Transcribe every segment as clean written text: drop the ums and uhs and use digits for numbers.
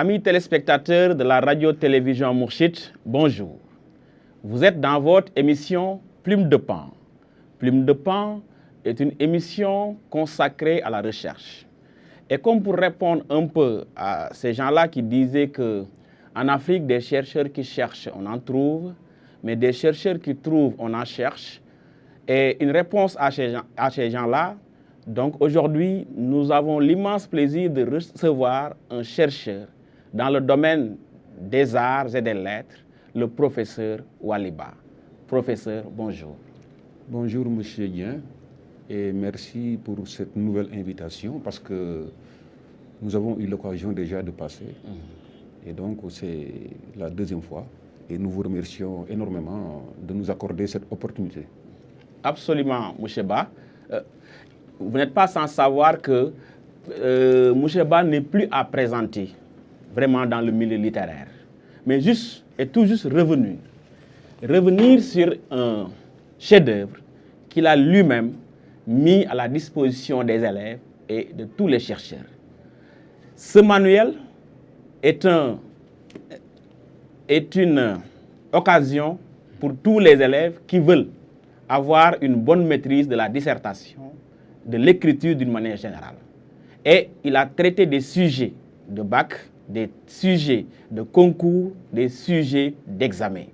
Amis téléspectateurs de la radio-télévision Mourchid, bonjour. Vous êtes dans votre émission Plume de Pan. Plume de Pan est une émission consacrée à la recherche. Et comme pour répondre un peu à ces gens-là qui disaient qu'en Afrique, des chercheurs qui cherchent, on en trouve, mais des chercheurs qui trouvent, on en cherche. Et une réponse à ces gens-là, donc aujourd'hui, nous avons l'immense plaisir de recevoir un chercheur dans le domaine des arts et des lettres, le professeur Waliba. Professeur, bonjour. Bonjour, monsieur Dien, et merci pour cette nouvelle invitation parce que nous avons eu l'occasion déjà de passer. Et donc, c'est la deuxième fois. Et nous vous remercions énormément de nous accorder cette opportunité. Absolument, Moucheba. Vous n'êtes pas sans savoir que Moucheba n'est plus à présenter vraiment dans le milieu littéraire, mais tout juste revenir sur un chef-d'œuvre qu'il a lui-même mis à la disposition des élèves et de tous les chercheurs. Ce manuel est une occasion pour tous les élèves qui veulent avoir une bonne maîtrise de la dissertation, de l'écriture d'une manière générale. Et il a traité des sujets de bac, des sujets de concours, des sujets d'examen.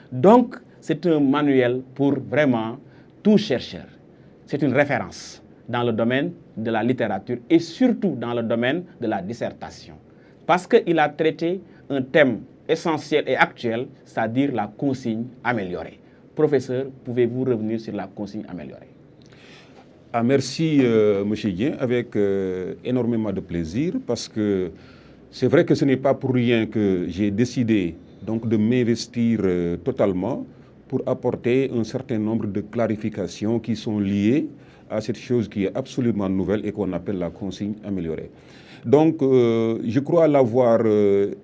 Donc, c'est un manuel pour vraiment tout chercheur. C'est une référence dans le domaine de la littérature et surtout dans le domaine de la dissertation. Parce qu'il a traité un thème essentiel et actuel, c'est-à-dire la consigne améliorée. Professeur, pouvez-vous revenir sur la consigne améliorée? Merci, M. Dien, avec énormément de plaisir, parce que c'est vrai que ce n'est pas pour rien que j'ai décidé donc, de m'investir totalement pour apporter un certain nombre de clarifications qui sont liées à cette chose qui est absolument nouvelle et qu'on appelle la consigne améliorée. Donc, je crois l'avoir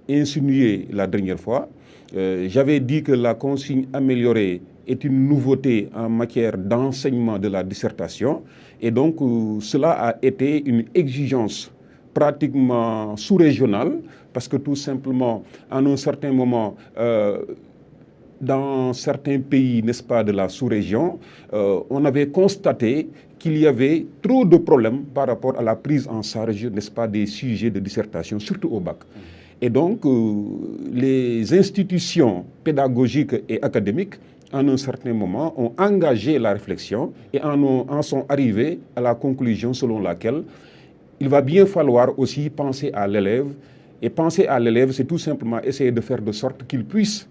insinué la dernière fois. J'avais dit que la consigne améliorée est une nouveauté en matière d'enseignement de la dissertation. Et donc, cela a été une exigence pratiquement sous-régionale, parce que tout simplement, en un certain moment, dans certains pays, n'est-ce pas, de la sous-région, on avait constaté qu'il y avait trop de problèmes par rapport à la prise en charge, n'est-ce pas, des sujets de dissertation, surtout au bac. Et donc, les institutions pédagogiques et académiques, en un certain moment, ont engagé la réflexion et en sont arrivés à la conclusion selon laquelle il va bien falloir aussi penser à l'élève. Et penser à l'élève, c'est tout simplement essayer de faire de sorte qu'il puisse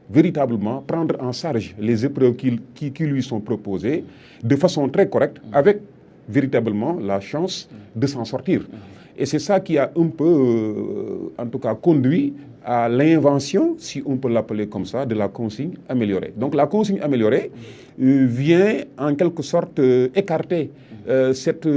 véritablement prendre en charge les épreuves qui lui sont proposées de façon très correcte, avec véritablement la chance de s'en sortir. Et c'est ça qui a un peu, en tout cas, conduit à l'invention, si on peut l'appeler comme ça, de la consigne améliorée. Donc la consigne améliorée vient en quelque sorte écarter cette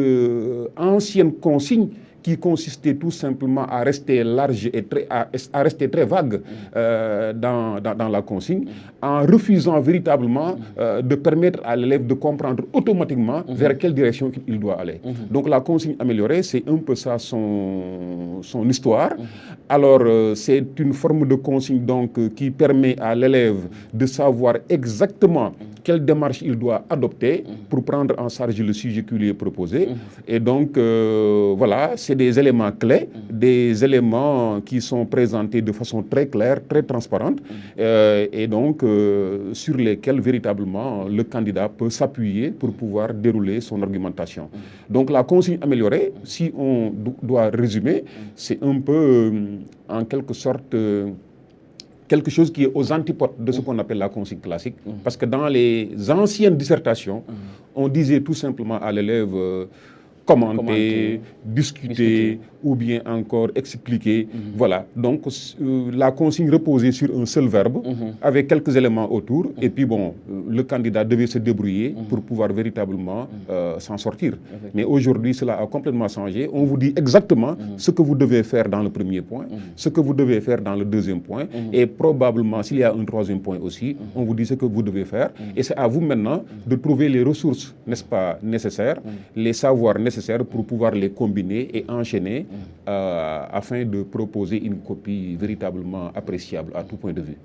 ancienne consigne qui consistait tout simplement à rester large et à rester très vague dans la consigne, en refusant véritablement de permettre à l'élève de comprendre automatiquement vers quelle direction il doit aller. Donc la consigne améliorée, c'est un peu ça son histoire. Alors c'est une forme de consigne donc, qui permet à l'élève de savoir exactement quelle démarche il doit adopter pour prendre en charge le sujet qui lui est proposé. Et donc, voilà, c'est des éléments clés, des éléments qui sont présentés de façon très claire, très transparente, et donc sur lesquels véritablement le candidat peut s'appuyer pour pouvoir dérouler son argumentation. Donc, la consigne améliorée, si on doit résumer, c'est un peu, en quelque sorte, quelque chose qui est aux antipodes de ce qu'on appelle la consigne classique. Parce que dans les anciennes dissertations, on disait tout simplement à l'élève commenter, discuter, ou bien encore expliquer. Voilà. Donc, la consigne reposait sur un seul verbe, avec quelques éléments autour. Et puis, bon, le candidat devait se débrouiller pour pouvoir véritablement s'en sortir. Mais aujourd'hui, cela a complètement changé. On vous dit exactement ce que vous devez faire dans le premier point, ce que vous devez faire dans le deuxième point. Et probablement, s'il y a un troisième point aussi, on vous dit ce que vous devez faire. Et c'est à vous maintenant de trouver les ressources, n'est-ce pas, nécessaires, les savoirs nécessaires pour pouvoir les combiner et enchaîner afin de proposer une copie véritablement appréciable à tout point de vue.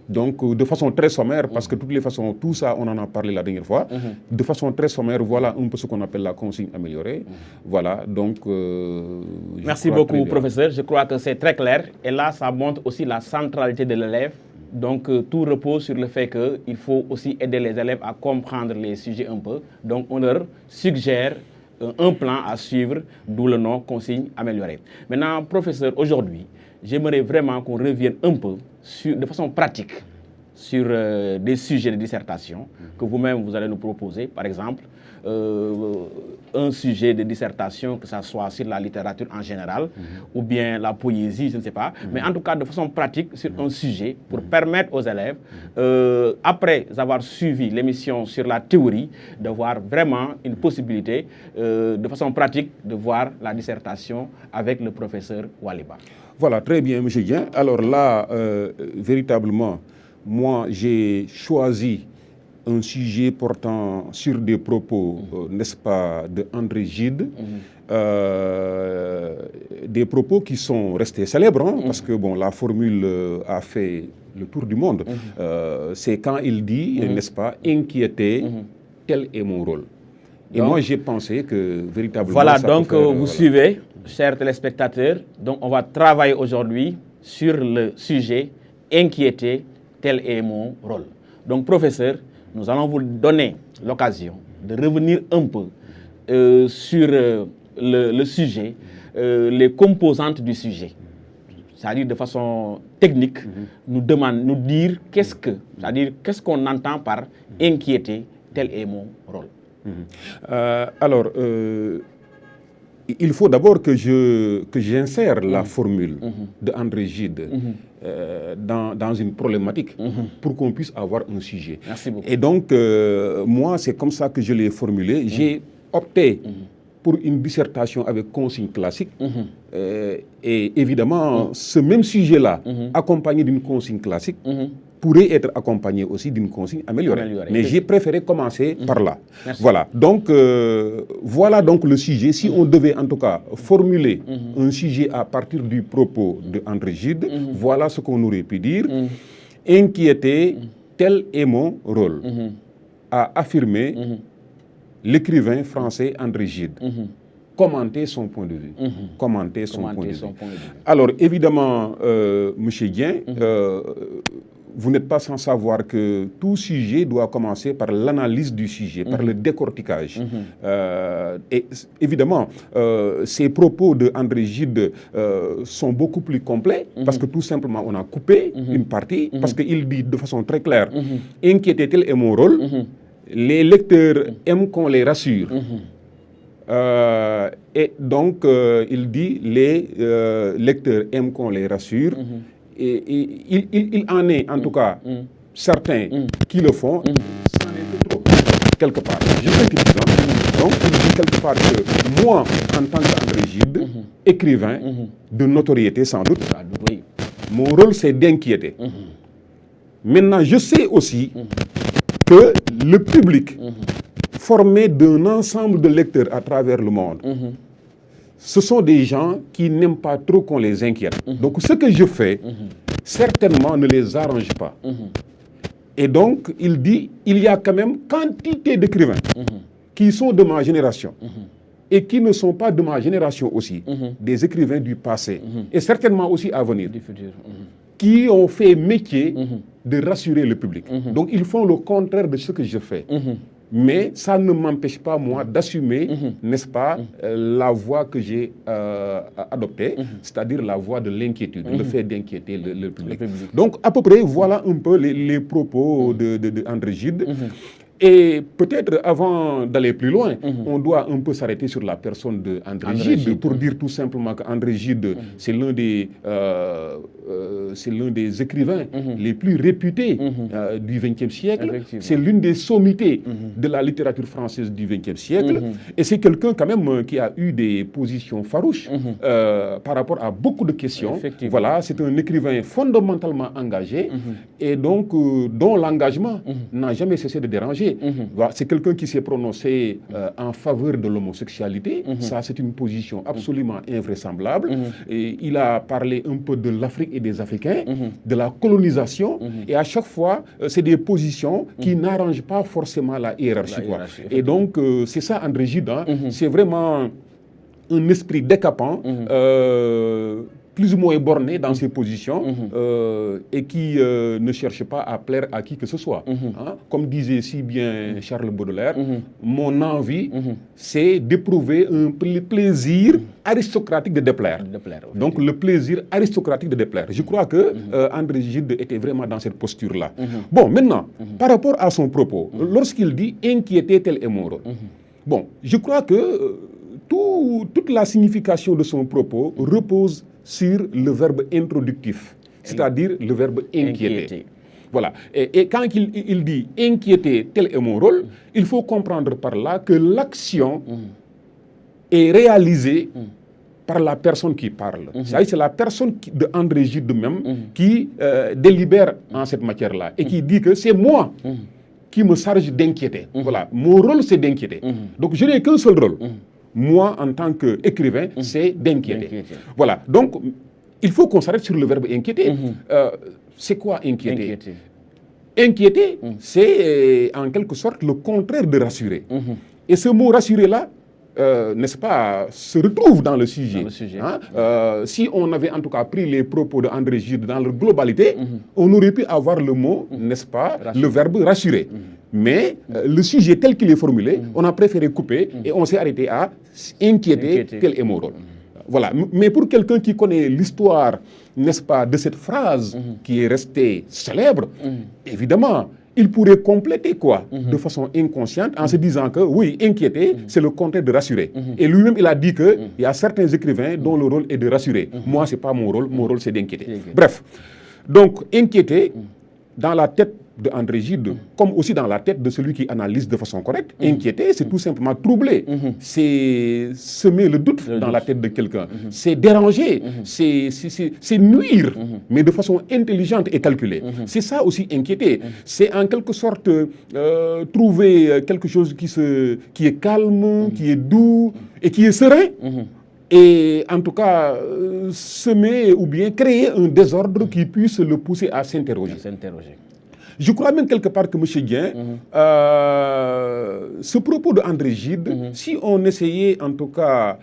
Donc, de façon très sommaire, parce que de toutes les façons, tout ça, on en a parlé la dernière fois, de façon très sommaire, voilà un peu ce qu'on appelle la consigne améliorée. Voilà, donc... Merci beaucoup, professeur. Je crois que c'est très clair. Et là, ça montre aussi la centralité de l'élève. Donc, tout repose sur le fait qu'il faut aussi aider les élèves à comprendre les sujets un peu. Donc, on leur suggère un plan à suivre, d'où le nom consigne améliorée. Maintenant, professeur, aujourd'hui, j'aimerais vraiment qu'on revienne un peu de façon pratique sur des sujets de dissertation que vous-même vous allez nous proposer. Par exemple, un sujet de dissertation, que ce soit sur la littérature en général ou bien la poésie, je ne sais pas. Mais en tout cas, de façon pratique, sur un sujet pour permettre aux élèves, après avoir suivi l'émission sur la théorie, d'avoir vraiment une possibilité, de façon pratique, de voir la dissertation avec le professeur Waliba. Voilà, très bien, M. Dien. Alors là, véritablement, moi, j'ai choisi un sujet portant sur des propos, n'est-ce pas, de André Gide, des propos qui sont restés célèbres, hein, parce que bon, la formule a fait le tour du monde. C'est quand il dit, n'est-ce pas, inquiéter, tel est mon rôle. Et donc, moi, j'ai pensé que véritablement... Voilà, donc vous suivez, chers téléspectateurs. Donc, on va travailler aujourd'hui sur le sujet « Inquiéter, tel est mon rôle ». Donc, professeur, nous allons vous donner l'occasion de revenir un peu sur le sujet, les composantes du sujet. C'est-à-dire de façon technique, nous dire qu'est-ce qu'on entend par « inquiéter, tel est mon rôle ». Alors, il faut d'abord que j'insère la formule de André Gide dans une problématique pour qu'on puisse avoir un sujet. Merci beaucoup. Et donc, moi, c'est comme ça que je l'ai formulé. J'ai opté pour une dissertation avec consigne classique. Et évidemment, ce même sujet-là, accompagné d'une consigne classique, pourrait être accompagné aussi d'une consigne améliorée. Mais j'ai préféré commencer par là. Merci. Voilà. Donc, voilà donc le sujet. Si on devait en tout cas formuler un sujet à partir du propos de André Gide, voilà ce qu'on aurait pu dire. Inquiéter, tel est mon rôle, a affirmé l'écrivain français André Gide. Commenter son point de vue. Commenter son point de vue. Alors, évidemment, M. Dien, vous n'êtes pas sans savoir que tout sujet doit commencer par l'analyse du sujet, par le décortiquage. Et évidemment, ces propos de André Gide sont beaucoup plus complets parce que tout simplement, on a coupé une partie parce qu'il dit de façon très claire « Inquiéter, tel est mon rôle. Les lecteurs aiment qu'on les rassure. » Et donc, il dit les lecteurs aiment qu'on les rassure. Et il en est, en tout cas, certains qui le font. C'en est trop, quelque part. Je fais un petit exemple. Donc, il dit quelque part que moi, en tant qu'André Gide, écrivain de notoriété sans doute, mon rôle, c'est d'inquiéter. Maintenant, je sais aussi que le public formé d'un ensemble de lecteurs à travers le monde, ce sont des gens qui n'aiment pas trop qu'on les inquiète. Donc ce que je fais, certainement ne les arrange pas. Et donc il dit, il y a quand même quantité d'écrivains qui sont de ma génération et qui ne sont pas de ma génération aussi, des écrivains du passé et certainement aussi à venir, du futur. qui ont fait métier de rassurer le public. Donc ils font le contraire de ce que je fais. Mais ça ne m'empêche pas, moi, d'assumer, n'est-ce pas, la voie que j'ai adoptée, c'est-à-dire la voie de l'inquiétude, le fait d'inquiéter le public. Donc, à peu près, voilà un peu les propos de André Gide. Et peut-être, avant d'aller plus loin, on doit un peu s'arrêter sur la personne d'André Gide pour dire tout simplement qu'André Gide, c'est l'un des écrivains les plus réputés du XXe siècle. C'est l'une des sommités de la littérature française du XXe siècle. Et c'est quelqu'un quand même qui a eu des positions farouches par rapport à beaucoup de questions. Voilà, c'est un écrivain fondamentalement engagé et donc dont l'engagement n'a jamais cessé de déranger. sujet. Voilà, c'est quelqu'un qui s'est prononcé en faveur de l'homosexualité. Ça, c'est une position absolument invraisemblable. Et il a parlé un peu de l'Afrique et des Africains, de la colonisation. Et à chaque fois, c'est des positions qui n'arrangent pas forcément la hiérarchie. Et donc, c'est ça, André Gide. C'est vraiment un esprit décapant, plus ou moins borné dans ses positions, et qui ne cherche pas à plaire à qui que ce soit. Comme disait si bien Charles Baudelaire, mon envie, c'est d'éprouver un plaisir aristocratique de déplaire. Donc le plaisir aristocratique de déplaire. Je crois que André Gide était vraiment dans cette posture-là. Bon, maintenant, par rapport à son propos, lorsqu'il dit « inquiéter tel est mon rôle », bon, je crois que toute la signification de son propos repose sur le verbe introductif, c'est-à-dire le verbe inquiéter. Voilà. Et quand il dit inquiéter, tel est mon rôle, il faut comprendre par là que l'action est réalisée par la personne qui parle. C'est la personne de André Gide même qui délibère en cette matière-là et qui dit que c'est moi qui me charge d'inquiéter. Voilà. Mon rôle, c'est d'inquiéter. Donc je n'ai qu'un seul rôle. Moi, en tant qu'écrivain, c'est d'inquiéter. Voilà. Donc, il faut qu'on s'arrête sur le verbe inquiéter. C'est quoi inquiéter? Inquiéter, c'est en quelque sorte le contraire de rassurer. Et ce mot rassurer-là, n'est-ce pas, se retrouve dans le sujet. Si on avait en tout cas pris les propos de André Gide dans leur globalité, on aurait pu avoir le mot, n'est-ce pas, le verbe rassurer. Mais le sujet tel qu'il est formulé, on a préféré couper et on s'est arrêté à inquiéter tel est mon rôle. Voilà. Mais pour quelqu'un qui connaît l'histoire, n'est-ce pas, de cette phrase qui est restée célèbre, évidemment, il pourrait compléter quoi de façon inconsciente en se disant que oui, inquiéter, c'est le contraire de rassurer. Et lui-même, il a dit qu'il y a certains écrivains dont le rôle est de rassurer. Moi, ce n'est pas mon rôle c'est d'inquiéter. Bref, donc inquiéter, dans la tête de André Gide, comme aussi dans la tête de celui qui analyse de façon correcte, inquiéter, c'est tout simplement troubler. C'est semer le doute dans la tête de quelqu'un. C'est déranger, c'est nuire, mais de façon intelligente et calculée. C'est ça aussi inquiéter. C'est en quelque sorte trouver quelque chose qui est calme, qui est doux et qui est serein. Et en tout cas, semer ou bien créer un désordre qui puisse le pousser à s'interroger. Je crois même quelque part que M. Guien, ce propos de André Gide, si on essayait en tout cas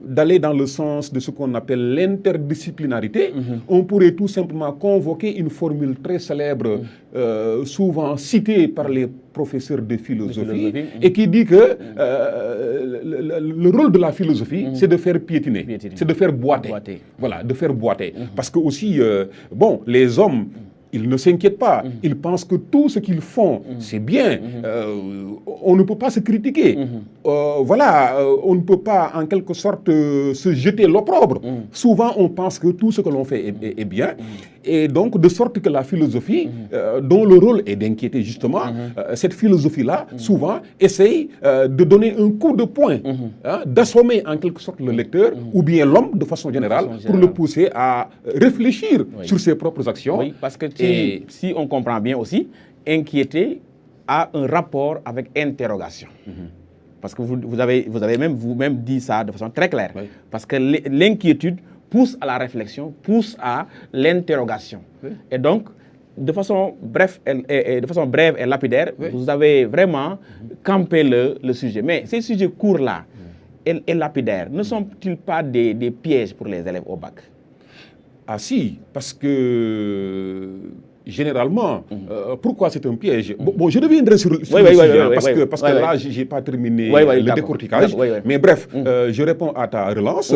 d'aller dans le sens de ce qu'on appelle l'interdisciplinarité, on pourrait tout simplement convoquer une formule très célèbre, souvent citée par les professeurs de philosophie, et qui dit que le rôle de la philosophie, c'est de faire piétiner, c'est de faire boiter. Voilà, de faire boiter. Parce que aussi, bon, les hommes, ils ne s'inquiètent pas. Ils pensent que tout ce qu'ils font, c'est bien. On ne peut pas se critiquer. Voilà, on ne peut pas, en quelque sorte, se jeter l'opprobre. Souvent, on pense que tout ce que l'on fait est bien. Et donc, de sorte que la philosophie, dont le rôle est d'inquiéter justement, cette philosophie-là, souvent, essaye de donner un coup de poing, d'assommer en quelque sorte le lecteur, ou bien l'homme de façon générale, pour le pousser à réfléchir sur ses propres actions. Oui, parce que si on comprend bien aussi, inquiéter a un rapport avec interrogation. Parce que vous avez même vous-même dit ça de façon très claire. Parce que l'inquiétude pousse à la réflexion, pousse à l'interrogation. Et donc, de façon brève et lapidaire, vous avez vraiment campé le sujet. Mais ces sujets courts-là et lapidaires, ne sont-ils pas des pièges pour les élèves au bac? Ah si, parce que généralement, pourquoi c'est un piège? Bon, je reviendrai sur le sujet, parce que là, je n'ai pas terminé le décortiquage. Mais bref, je réponds à ta relance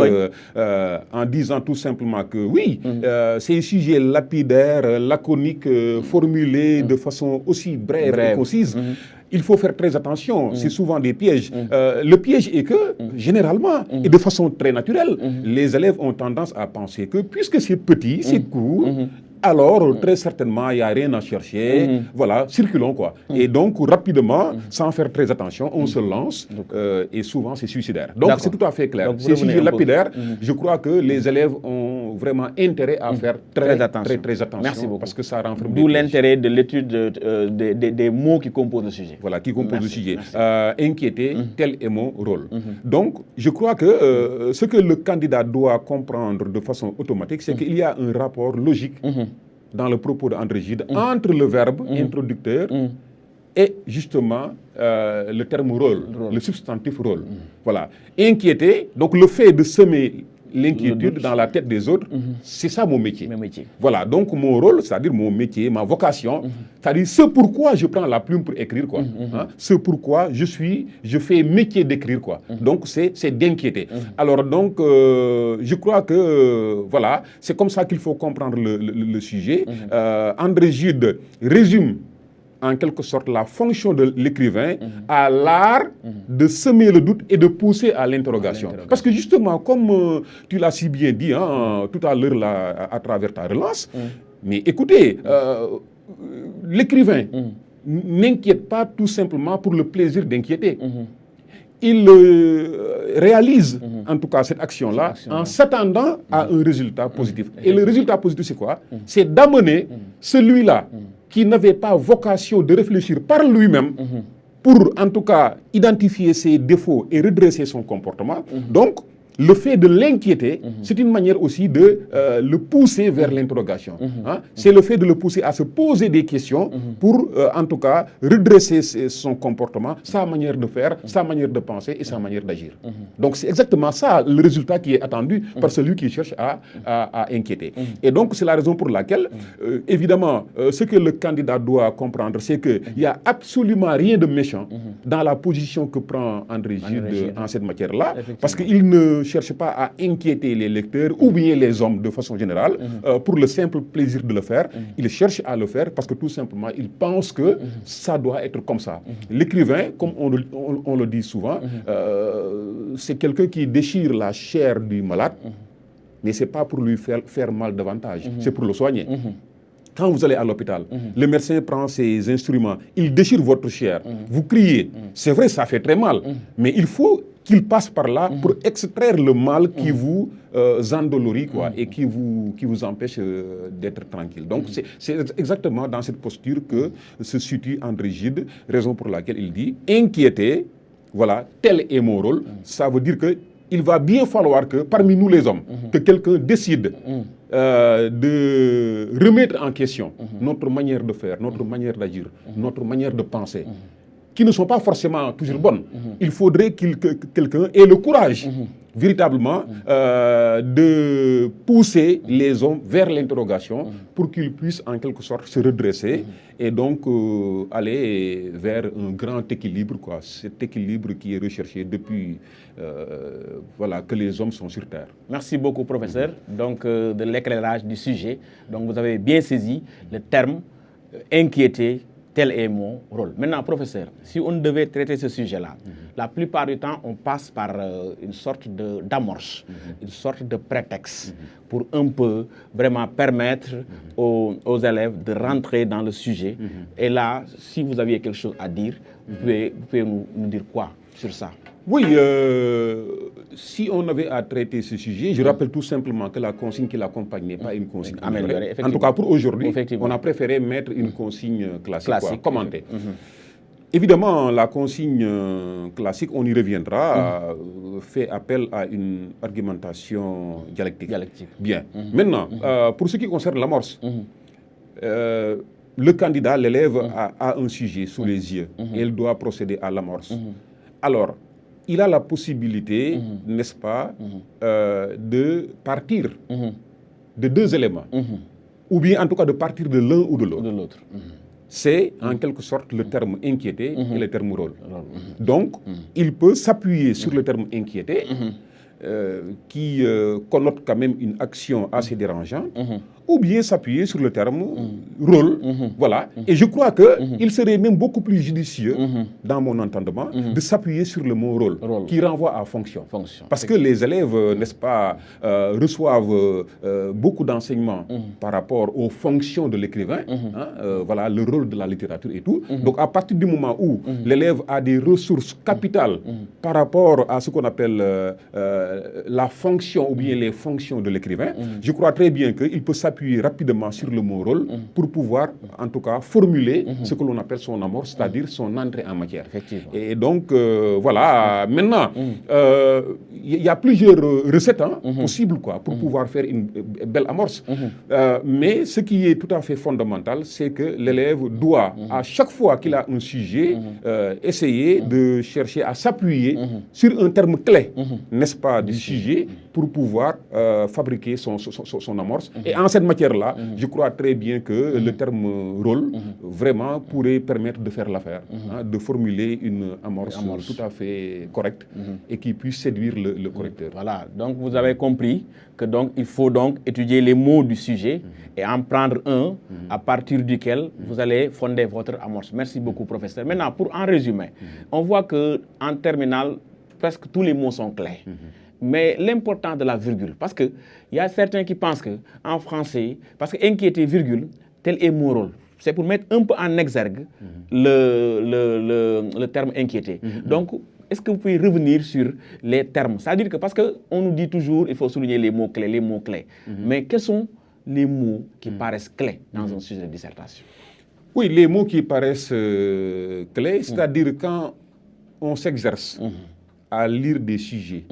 en disant tout simplement que oui, ces sujets lapidaires, laconiques, formulés de façon aussi brève et concise, il faut faire très attention, c'est souvent des pièges. Le piège est que, généralement, et de façon très naturelle, les élèves ont tendance à penser que puisque c'est petit, c'est court, alors très certainement, il n'y a rien à chercher, voilà, circulons quoi. Et donc, rapidement, sans faire très attention, on se lance, et souvent c'est suicidaire. Donc, c'est tout à fait clair. Donc, ces sujets lapidaires, je crois que les élèves ont ont vraiment intérêt à faire très attention. Merci beaucoup. Parce que ça renferme d'où l'intérêt de l'étude des mots qui composent le sujet. Voilà, qui composent le sujet. Inquiéter, tel est mon rôle. Donc, je crois que ce que le candidat doit comprendre de façon automatique, c'est qu'il y a un rapport logique dans le propos d'André Gide entre le verbe introducteur et justement le terme rôle, le substantif rôle. Voilà. Inquiéter, donc le fait de semer l'inquiétude dans la tête des autres, c'est ça mon métier. Voilà, donc mon rôle, c'est-à-dire mon métier, ma vocation, c'est-à-dire ce pourquoi je prends la plume pour écrire, quoi. Ce pourquoi je fais métier d'écrire, quoi. Donc c'est d'inquiéter. Alors donc, je crois que, voilà, c'est comme ça qu'il faut comprendre le sujet. André Gide résume en quelque sorte la fonction de l'écrivain à l'art de semer le doute et de pousser à l'interrogation. Parce que justement, comme tu l'as si bien dit tout à l'heure à travers ta relance, mais écoutez, l'écrivain n'inquiète pas tout simplement pour le plaisir d'inquiéter. Il réalise en tout cas cette action-là en s'attendant à un résultat positif. Et le résultat positif, c'est quoi? C'est d'amener celui-là qui n'avait pas vocation de réfléchir par lui-même pour en tout cas identifier ses défauts et redresser son comportement. Donc, le fait de l'inquiéter, c'est une manière aussi de le pousser vers l'interrogation. C'est le fait de le pousser à se poser des questions pour, en tout cas, redresser son comportement, sa manière de faire, sa manière de penser et sa manière d'agir. Donc, c'est exactement ça le résultat qui est attendu par celui qui cherche à inquiéter. Et donc, c'est la raison pour laquelle, évidemment, ce que le candidat doit comprendre, c'est qu'il n'y a absolument rien de méchant dans la position que prend André Gide en cette matière-là, parce qu'il ne cherche pas à inquiéter les lecteurs ou bien les hommes de façon générale pour le simple plaisir de le faire. Il cherche à le faire parce que tout simplement, il pense que ça doit être comme ça. L'écrivain, comme on le dit souvent, c'est quelqu'un qui déchire la chair du malade, mais ce n'est pas pour lui faire mal davantage, c'est pour le soigner. Quand vous allez à l'hôpital, le médecin prend ses instruments, il déchire votre chair, vous criez. C'est vrai, ça fait très mal, mais il faut qu'il passe par là pour extraire le mal qui vous endolorit quoi, et qui vous empêche d'être tranquille. Donc c'est exactement dans cette posture que se situe André Gide, raison pour laquelle il dit « Inquiéter, voilà, tel est mon rôle ». Ça veut dire qu'il va bien falloir que parmi nous les hommes, que quelqu'un décide de remettre en question notre manière de faire, notre manière d'agir, notre manière de penser, qui ne sont pas forcément toujours bonnes. Il faudrait que quelqu'un ait le courage, véritablement, de pousser les hommes vers l'interrogation pour qu'ils puissent en quelque sorte se redresser et donc aller vers un grand équilibre, quoi. Cet équilibre qui est recherché depuis voilà, que les hommes sont sur Terre. Merci beaucoup, professeur. Donc, de l'éclairage du sujet. Donc, vous avez bien saisi le terme inquiéter. Tel est mon rôle. Maintenant, professeur, si on devait traiter ce sujet-là, la plupart du temps, on passe par une sorte d'amorce, une sorte de prétexte pour un peu vraiment permettre aux élèves de rentrer dans le sujet. Et là, si vous aviez quelque chose à dire, vous pouvez nous dire quoi sur ça? Oui, si on avait à traiter ce sujet, je rappelle tout simplement que la consigne qui l'accompagne n'est pas une consigne améliorée. En tout cas, pour aujourd'hui, on a préféré mettre une consigne classique quoi, commentée. Évidemment, la consigne classique, on y reviendra, fait appel à une argumentation dialectique. Bien. Maintenant, pour ce qui concerne l'amorce, le candidat, l'élève, a un sujet sous les yeux et il doit procéder à l'amorce. Alors, il a la possibilité, n'est-ce pas, de partir de deux éléments, ou bien en tout cas de partir de l'un ou de l'autre. C'est en quelque sorte le terme inquiéter et le terme rôle. Donc, il peut s'appuyer sur le terme inquiéter, qui connote quand même une action assez dérangeante, ou bien s'appuyer sur le terme rôle. Voilà. Et je crois qu'il serait même beaucoup plus judicieux, dans mon entendement, de s'appuyer sur le mot rôle, qui renvoie à fonction. Parce que les élèves, n'est-ce pas, reçoivent beaucoup d'enseignements par rapport aux fonctions de l'écrivain, voilà, le rôle de la littérature et tout. Donc à partir du moment où l'élève a des ressources capitales par rapport à ce qu'on appelle la fonction ou bien les fonctions de l'écrivain, je crois très bien qu'il peut s'appuyer rapidement sur le mot rôle pour pouvoir, en tout cas, formuler ce que l'on appelle son amorce, c'est-à-dire son entrée en matière. Effectivement. Et donc, voilà, maintenant, il y a plusieurs recettes possibles quoi, pour pouvoir faire une belle amorce. Mais ce qui est tout à fait fondamental, c'est que l'élève doit, à chaque fois qu'il a un sujet, essayer de chercher à s'appuyer sur un terme clé, n'est-ce pas, du sujet, pour pouvoir fabriquer son amorce. Et en cette matière-là, je crois très bien que le terme rôle, vraiment, pourrait permettre de faire l'affaire, de formuler une amorce tout à fait correcte et qui puisse séduire le correcteur. Voilà, donc vous avez compris que donc, il faut donc étudier les mots du sujet et en prendre un à partir duquel vous allez fonder votre amorce. Merci beaucoup, professeur. Maintenant, pour en résumer, on voit qu'en terminale, presque tous les mots sont clés. Mais l'important de la virgule, parce qu'il y a certains qui pensent qu'en français, parce que inquiéter virgule, tel est mon rôle. C'est pour mettre un peu en exergue le terme inquiéter. Donc, est-ce que vous pouvez revenir sur les termes? C'est-à-dire que parce qu'on nous dit toujours il faut souligner les mots-clés, les mots-clés. Mais quels sont les mots qui paraissent clés dans un sujet de dissertation? Oui, les mots qui paraissent clés, c'est-à-dire quand on s'exerce à lire des sujets,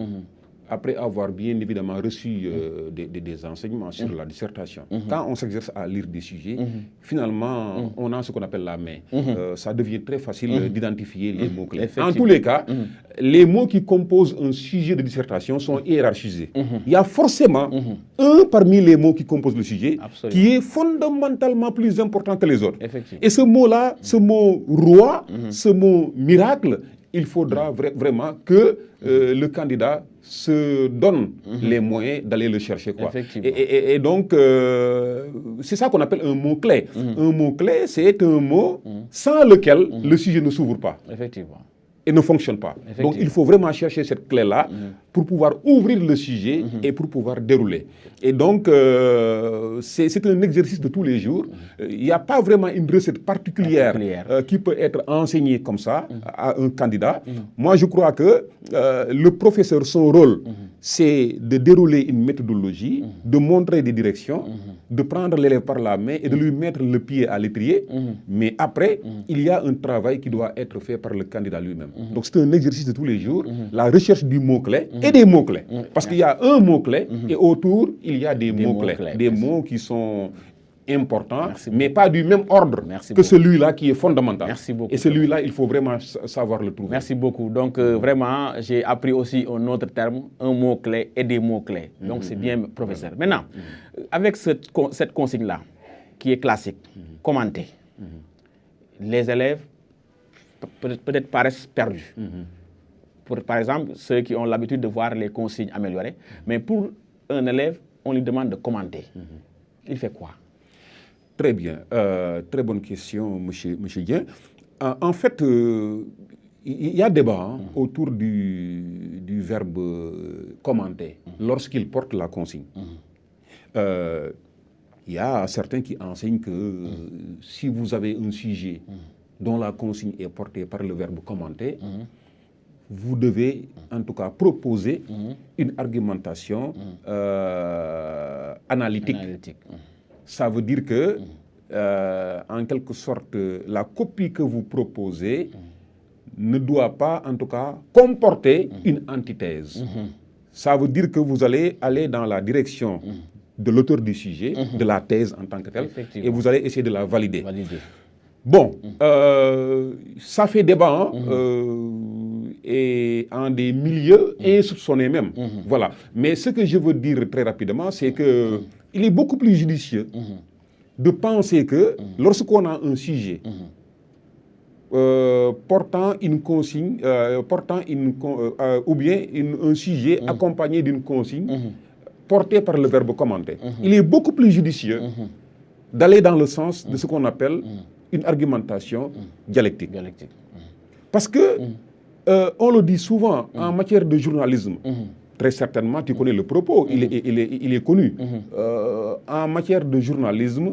après avoir bien évidemment reçu des enseignements sur la dissertation, quand on s'exerce à lire des sujets, finalement, on a ce qu'on appelle la main. Ça devient très facile d'identifier les mots-clés. En tous les cas, les mots qui composent un sujet de dissertation sont hiérarchisés. Il y a forcément un parmi les mots qui composent le sujet qui est fondamentalement plus important que les autres. Et ce mot-là, ce mot roi, ce mot miracle, il faudra vraiment que le candidat se donne les moyens d'aller le chercher. Quoi. Et donc, c'est ça qu'on appelle un mot-clé. Un mot-clé, c'est un mot sans lequel le sujet ne s'ouvre pas. Effectivement. Et ne fonctionne pas. Donc, il faut vraiment chercher cette clé-là pour pouvoir ouvrir le sujet et pour pouvoir dérouler. Et donc, c'est un exercice de tous les jours. Il n'y a pas vraiment une recette particulière qui peut être enseignée comme ça à un candidat. Moi, je crois que le professeur, son rôle, c'est de dérouler une méthodologie, de montrer des directions, de prendre l'élève par la main et de lui mettre le pied à l'étrier. Mais après, il y a un travail qui doit être fait par le candidat lui-même. Donc c'est un exercice de tous les jours, la recherche du mot-clé et des mots-clés. Parce qu'il y a un mot-clé et autour, il y a des mots-clés. Des mots qui sont importants, mais pas du même ordre que celui-là qui est fondamental. Et celui-là, il faut vraiment savoir le trouver. Merci beaucoup. Donc vraiment, j'ai appris aussi un autre terme, un mot-clé et des mots-clés. Donc c'est bien, professeur. Maintenant, avec cette consigne-là, qui est classique, commenter, les élèves peut-être paraissent perdus. Par exemple, ceux qui ont l'habitude de voir les consignes améliorées. Mais pour un élève, on lui demande de commenter. Il fait quoi? Très bien. Très bonne question, monsieur Dien. En fait, il y a débat autour du verbe commenter lorsqu'il porte la consigne. Il y a certains qui enseignent que si vous avez un sujet dont la consigne est portée par le verbe commenter, vous devez en tout cas proposer une argumentation analytique. Ça veut dire que, en quelque sorte, la copie que vous proposez ne doit pas en tout cas comporter une antithèse. Ça veut dire que vous allez aller dans la direction de l'auteur du sujet, de la thèse en tant que telle, et vous allez essayer de la valider. Bon, ça fait débat et en des milieux insoupçonnés même. Voilà. Mais ce que je veux dire très rapidement, c'est qu'il est beaucoup plus judicieux de penser que lorsqu'on a un sujet portant une consigne, ou bien un sujet accompagné d'une consigne portée par le verbe commenter, il est beaucoup plus judicieux d'aller dans le sens de ce qu'on appelle une argumentation dialectique. Parce que, on le dit souvent en matière de journalisme, très certainement tu connais le propos, il est connu. En matière de journalisme,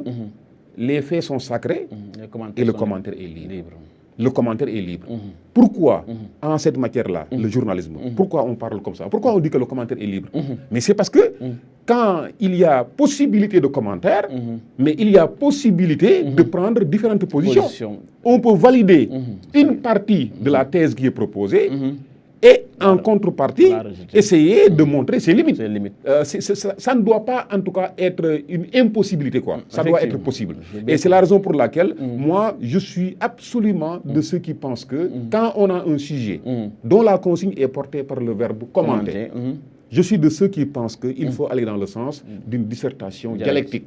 les faits sont sacrés et le commentaire est libre. le commentaire est libre. Pourquoi, en cette matière-là, le journalisme, pourquoi on parle comme ça? Pourquoi on dit que le commentaire est libre? Mais c'est parce que quand il y a possibilité de commentaire, mais il y a possibilité de prendre différentes positions. On peut valider une partie de la thèse qui est proposée et en contrepartie, essayer de montrer ses limites. Ça ne doit pas, en tout cas, être une impossibilité, quoi. Ça doit être possible. Et c'est la raison pour laquelle, moi, je suis absolument de ceux qui pensent que quand on a un sujet dont la consigne est portée par le verbe commenter, je suis de ceux qui pensent qu'il faut aller dans le sens d'une dissertation dialectique.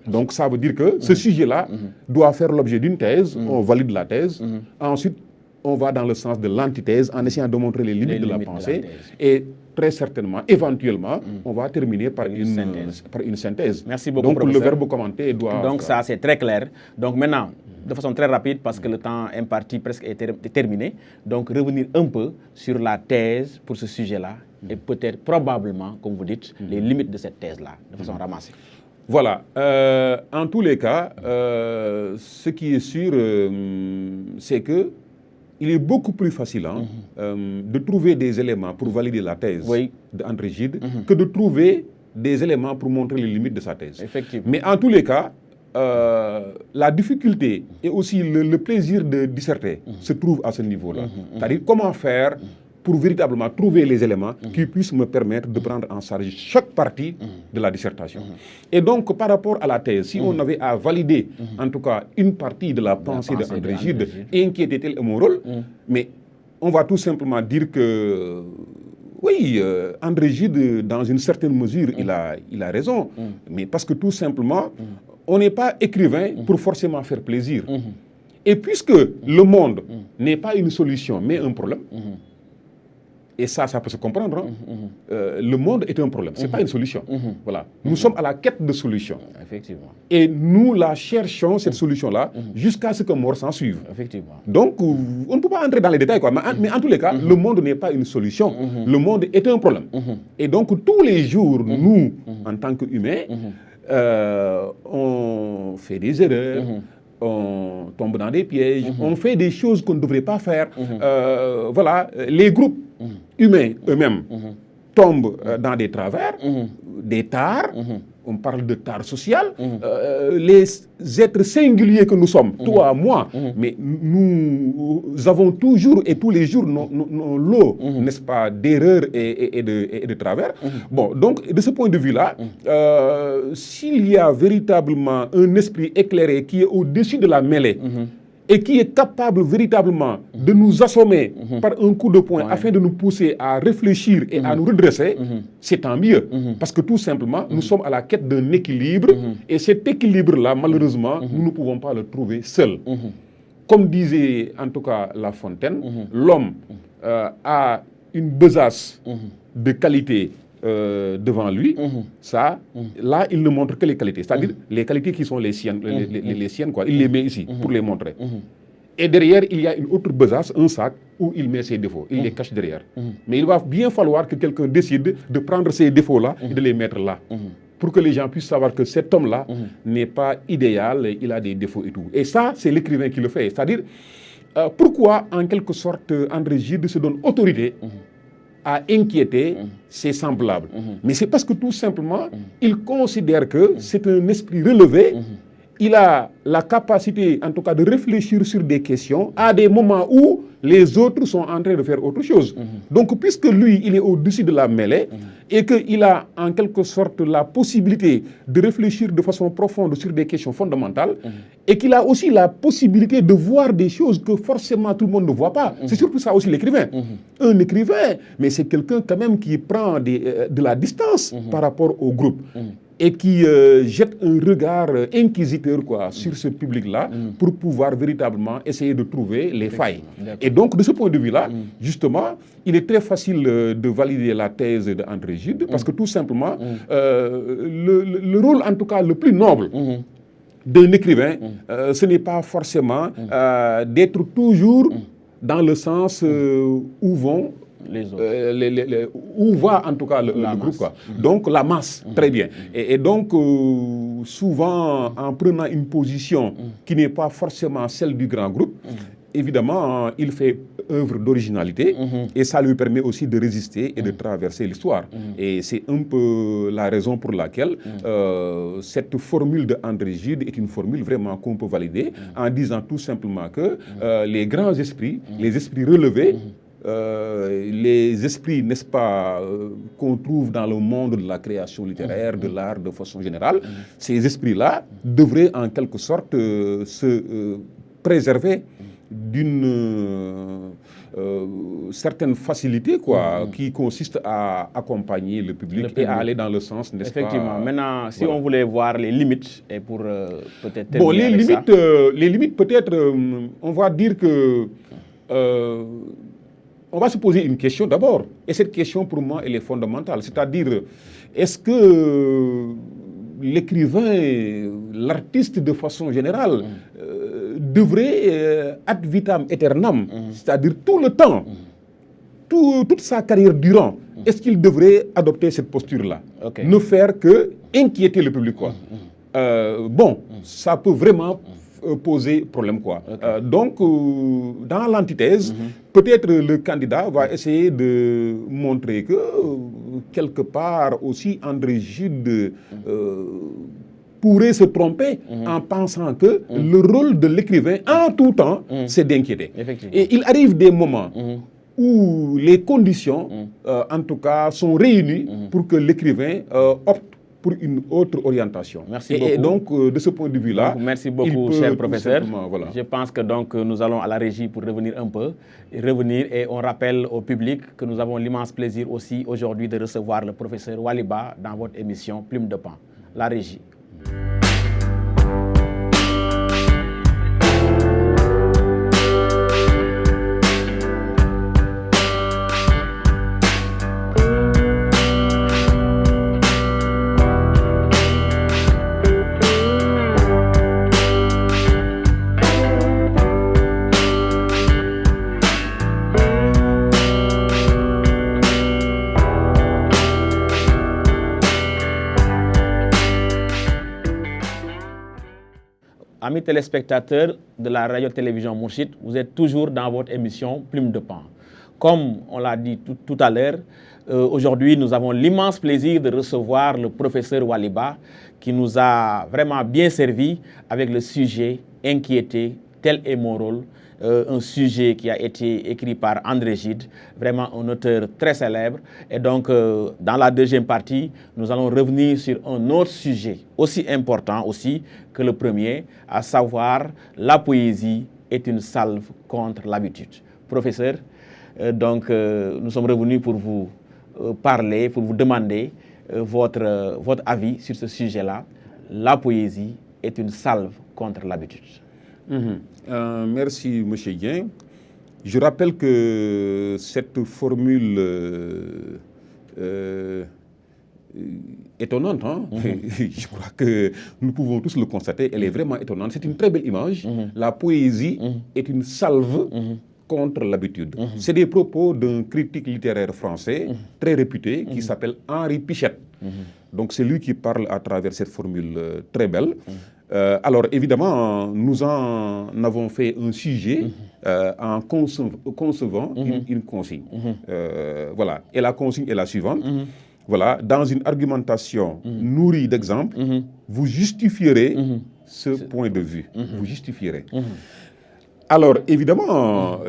Donc, ça veut dire que ce sujet-là doit faire l'objet d'une thèse, on valide la thèse, ensuite, on va dans le sens de l'antithèse en essayant de montrer les limites de la pensée et très certainement, éventuellement, on va terminer par une synthèse. Merci beaucoup, donc professeur. Le verbe commenter doit... Donc ça, c'est très clair. Donc maintenant, de façon très rapide, parce que le temps imparti presque est terminé, donc revenir un peu sur la thèse pour ce sujet-là et peut-être, probablement, comme vous dites, les limites de cette thèse-là, de façon ramassée. Voilà. En tous les cas, ce qui est sûr, c'est que il est beaucoup plus facile de trouver des éléments pour valider la thèse d'André Gide que de trouver des éléments pour montrer les limites de sa thèse. Effectivement. Mais en tous les cas, la difficulté et aussi le plaisir de disserter se trouve à ce niveau-là. C'est-à-dire comment faire pour véritablement trouver les éléments qui puissent me permettre de prendre en charge chaque partie de la dissertation. Et donc, par rapport à la thèse, si on avait à valider, en tout cas, une partie de la pensée d'André Gide, inquiétait-elle mon rôle, mais on va tout simplement dire que, oui, André Gide, dans une certaine mesure, il a raison, mais parce que tout simplement, on n'est pas écrivain pour forcément faire plaisir. Et puisque le monde n'est pas une solution, mais un problème, et ça peut se comprendre. Le monde est un problème, ce n'est pas une solution. Voilà. Nous sommes à la quête de solutions. Effectivement. Et nous la cherchons, cette solution-là, jusqu'à ce que mort s'en suive. Effectivement. Donc, on ne peut pas entrer dans les détails, quoi. Mais en tous les cas, le monde n'est pas une solution. Le monde est un problème. Et donc, tous les jours, nous, en tant qu'humains, on fait des erreurs. On tombe dans des pièges, on fait des choses qu'on ne devrait pas faire. Voilà, les groupes humains eux-mêmes tombent dans des travers, des tares. On parle de tare sociale. Les êtres singuliers que nous sommes, toi, moi, mais nous avons toujours et tous les jours nos lots, n'est-ce pas, d'erreurs et de travers. Bon, donc, de ce point de vue-là, s'il y a véritablement un esprit éclairé qui est au-dessus de la mêlée, et qui est capable véritablement de nous assommer par un coup de poing afin de nous pousser à réfléchir et à nous redresser, c'est tant mieux. Parce que tout simplement, nous sommes à la quête d'un équilibre et cet équilibre-là, malheureusement, nous ne pouvons pas le trouver seul. Comme disait en tout cas La Fontaine, l'homme a une besace de qualité devant lui, ça, là, il ne montre que les qualités, c'est-à-dire les qualités qui sont les siennes, les siennes, quoi. Il les met ici pour les montrer. Et derrière, il y a une autre besace, un sac, où il met ses défauts, il les cache derrière. Mais il va bien falloir que quelqu'un décide de prendre ces défauts-là et de les mettre là. Pour que les gens puissent savoir que cet homme-là n'est pas idéal, il a des défauts et tout. Et ça, c'est l'écrivain qui le fait. C'est-à-dire, pourquoi, en quelque sorte, André Gide se donne autorité à inquiéter ses semblables. Mais c'est parce que tout simplement, il considère que c'est un esprit relevé. Il a la capacité, en tout cas, de réfléchir sur des questions à des moments où les autres sont en train de faire autre chose. Donc, puisque lui, il est au-dessus de la mêlée et qu'il a en quelque sorte la possibilité de réfléchir de façon profonde sur des questions fondamentales et qu'il a aussi la possibilité de voir des choses que forcément tout le monde ne voit pas. C'est surtout ça aussi l'écrivain. Un écrivain, mais c'est quelqu'un quand même qui prend de la distance par rapport au groupe. Et qui jette un regard inquisiteur sur ce public-là pour pouvoir véritablement essayer de trouver les failles. Et donc, de ce point de vue-là, justement, il est très facile de valider la thèse d'André Gide parce que tout simplement, le rôle, en tout cas, le plus noble d'un écrivain, ce n'est pas forcément d'être toujours dans le sens où vont les autres. Où va en tout cas le groupe, quoi. Donc la masse, très bien. Et donc souvent en prenant une position qui n'est pas forcément celle du grand groupe, évidemment, il fait œuvre d'originalité et ça lui permet aussi de résister et de traverser l'histoire. Et c'est un peu la raison pour laquelle cette formule de André Gide est une formule vraiment qu'on peut valider en disant tout simplement que les grands esprits, les esprits relevés, les esprits, n'est-ce pas, qu'on trouve dans le monde de la création littéraire, de l'art de façon générale, ces esprits-là devraient en quelque sorte se préserver d'une certaine facilité qui consiste à accompagner le public et à aller dans le sens, n'est-ce pas? Effectivement. Maintenant, si on voulait voir les limites, et pour peut-être terminer bon, les avec limites, ça. Les limites peut-être, on va dire que on va se poser une question d'abord. Et cette question, pour moi, elle est fondamentale. C'est-à-dire, est-ce que l'écrivain, l'artiste de façon générale, devrait ad vitam aeternam, c'est-à-dire tout le temps, toute sa carrière durant, est-ce qu'il devrait adopter cette posture-là? Ne faire que inquiéter le public, quoi. Bon, ça peut vraiment poser problème, quoi. Donc, dans l'antithèse, peut-être le candidat va essayer de montrer que, quelque part aussi, André Gide pourrait se tromper en pensant que le rôle de l'écrivain, en tout temps, c'est d'inquiéter. Et il arrive des moments où les conditions, en tout cas, sont réunies pour que l'écrivain opte pour une autre orientation. Merci beaucoup. Et donc, de ce point de vue-là, merci beaucoup, cher professeur. Voilà. Je pense que donc nous allons à la régie pour revenir un peu. Et on rappelle au public que nous avons l'immense plaisir aussi aujourd'hui de recevoir le professeur Waliba dans votre émission Plume de Pan. La régie. Amis téléspectateurs de la radio-télévision Mourchid, vous êtes toujours dans votre émission Plume de Pan. Comme on l'a dit tout à l'heure, aujourd'hui nous avons l'immense plaisir de recevoir le professeur Waliba qui nous a vraiment bien servi avec le sujet Inquiété, tel est mon rôle, un sujet qui a été écrit par André Gide, vraiment un auteur très célèbre. Et donc, dans la deuxième partie, nous allons revenir sur un autre sujet aussi important aussi que le premier, à savoir la poésie est une salve contre l'habitude. Professeur, nous sommes revenus pour vous parler, pour vous demander votre avis sur ce sujet-là. La poésie est une salve contre l'habitude. Merci, M. Dieng. Je rappelle que cette formule étonnante, hein? Je crois que nous pouvons tous le constater, elle est vraiment étonnante. C'est une très belle image. La poésie est une salve contre l'habitude. C'est des propos d'un critique littéraire français très réputé qui s'appelle Henri Pichette. Donc c'est lui qui parle à travers cette formule très belle. Alors évidemment, nous en avons fait un sujet en concevant une consigne. Voilà. Et la consigne est la suivante. Voilà. Dans une argumentation nourrie d'exemples, vous justifierez ce point de vue. Vous justifierez. Alors évidemment,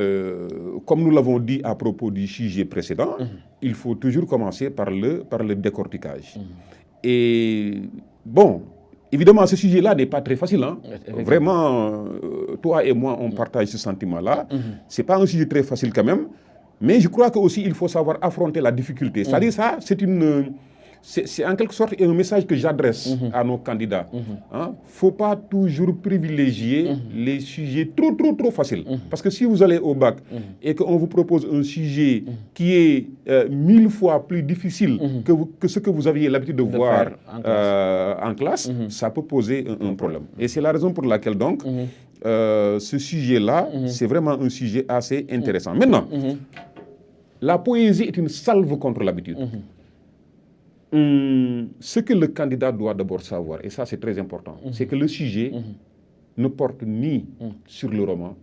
comme nous l'avons dit à propos du sujet précédent, il faut toujours commencer par le décortiquage. Et bon, évidemment, ce sujet-là n'est pas très facile. Hein? Vraiment, toi et moi, on partage ce sentiment-là. Ce n'est pas un sujet très facile quand même. Mais je crois qu'aussi, il faut savoir affronter la difficulté. C'est-à-dire ça, c'est en quelque sorte un message que j'adresse à nos candidats. Il ne faut pas toujours privilégier les sujets trop faciles. Parce que si vous allez au bac et qu'on vous propose un sujet qui est 1000 fois plus difficile que ce que vous aviez l'habitude de voir en classe, ça peut poser un problème. Et c'est la raison pour laquelle donc, ce sujet-là, c'est vraiment un sujet assez intéressant. Maintenant, la poésie est une salve contre l'habitude. Ce que le candidat doit d'abord savoir, et ça c'est très important, c'est que le sujet ne porte ni sur le roman,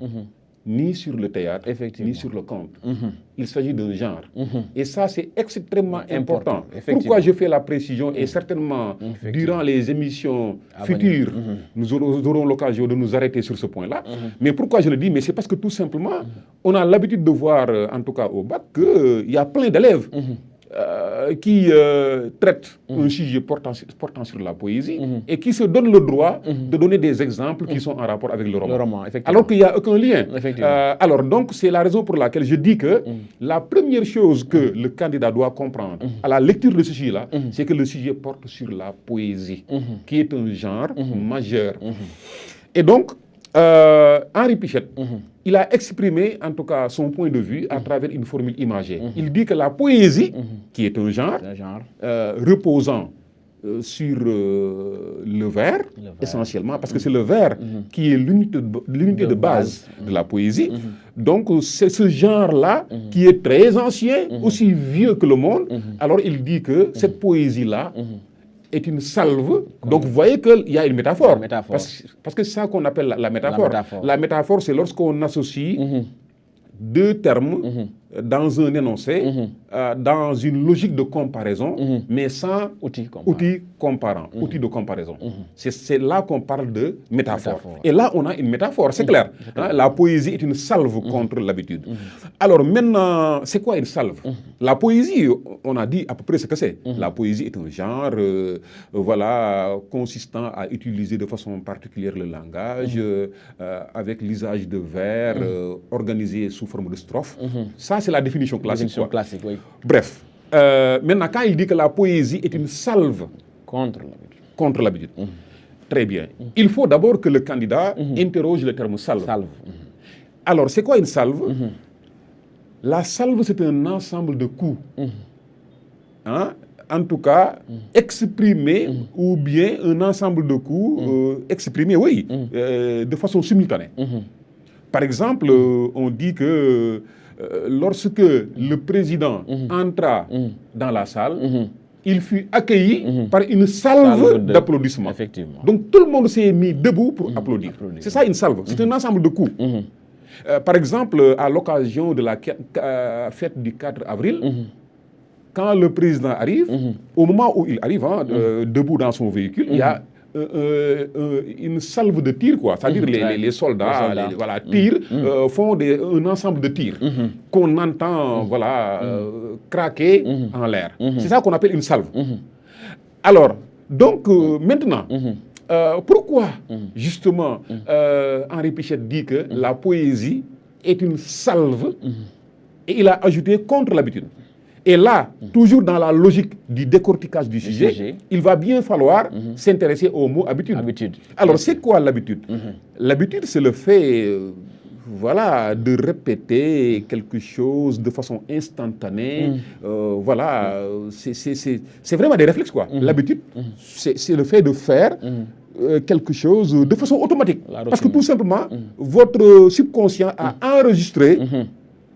ni sur le théâtre, ni sur le conte. Il s'agit d'un genre. Et ça, c'est extrêmement important. Pourquoi je fais la précision et certainement, durant les émissions futures, nous aurons l'occasion de nous arrêter sur ce point-là. Mais pourquoi je le dis? Mais c'est parce que tout simplement, on a l'habitude de voir, en tout cas au bac, qu'il y a plein d'élèves qui traitent un sujet portant sur la poésie et qui se donnent le droit de donner des exemples qui sont en rapport avec le roman. Alors qu'il n'y a aucun lien. Alors donc, c'est la raison pour laquelle je dis que la première chose que le candidat doit comprendre à la lecture de ce sujet-là, c'est que le sujet porte sur la poésie, qui est un genre majeur. Et donc, Henri Pichette, il a exprimé en tout cas son point de vue à travers une formule imagée. Il dit que la poésie, qui est un genre, reposant sur le vers, essentiellement, parce que c'est le vers qui est l'unité de base de la poésie. Donc c'est ce genre-là qui est très ancien, aussi vieux que le monde. Alors il dit que cette poésie-là est une salve. Donc vous voyez qu'il y a une métaphore. Parce que c'est ça qu'on appelle la métaphore. La métaphore, c'est lorsqu'on associe deux termes dans un énoncé, dans une logique de comparaison, mais sans outil comparant, outil de comparaison. C'est là qu'on parle de métaphore. Et là, on a une métaphore, c'est clair. La poésie est une salve contre l'habitude. Alors maintenant, c'est quoi une salve? La poésie, on a dit à peu près ce que c'est. La poésie est un genre consistant à utiliser de façon particulière le langage, avec l'usage de vers organisés sous forme de strophes. Ça, c'est la définition classique. Oui. Bref, maintenant, quand il dit que la poésie est une salve contre l'habitude, très bien. Il faut d'abord que le candidat interroge le terme salve. Alors, c'est quoi une salve? La salve, c'est un ensemble de coups. En tout cas, exprimé ou bien un ensemble de coups exprimés, oui, de façon simultanée. Par exemple, on dit que lorsque le président entra dans la salle, il fut accueilli par une salve d'applaudissements. Donc tout le monde s'est mis debout pour applaudir. C'est ça une salve, c'est un ensemble de coups. Par exemple, à l'occasion de la fête du 4 avril, quand le président arrive, au moment où il arrive, debout dans son véhicule, il y a une salve de tirs, quoi. C'est-à-dire les soldats tirent, font un ensemble de tirs qu'on entend craquer en l'air. C'est ça qu'on appelle une salve. Alors, donc, maintenant, pourquoi, justement, Henri Pichette dit que la poésie est une salve et il a ajouté contre l'habitude. Et là, toujours dans la logique du décortiquage du sujet, il va bien falloir s'intéresser au mot habitude. Alors, c'est quoi l'habitude? L'habitude, c'est le fait de répéter quelque chose de façon instantanée. C'est vraiment des réflexes, quoi. L'habitude, c'est le fait de faire quelque chose de façon automatique. Parce que tout simplement, votre subconscient a enregistré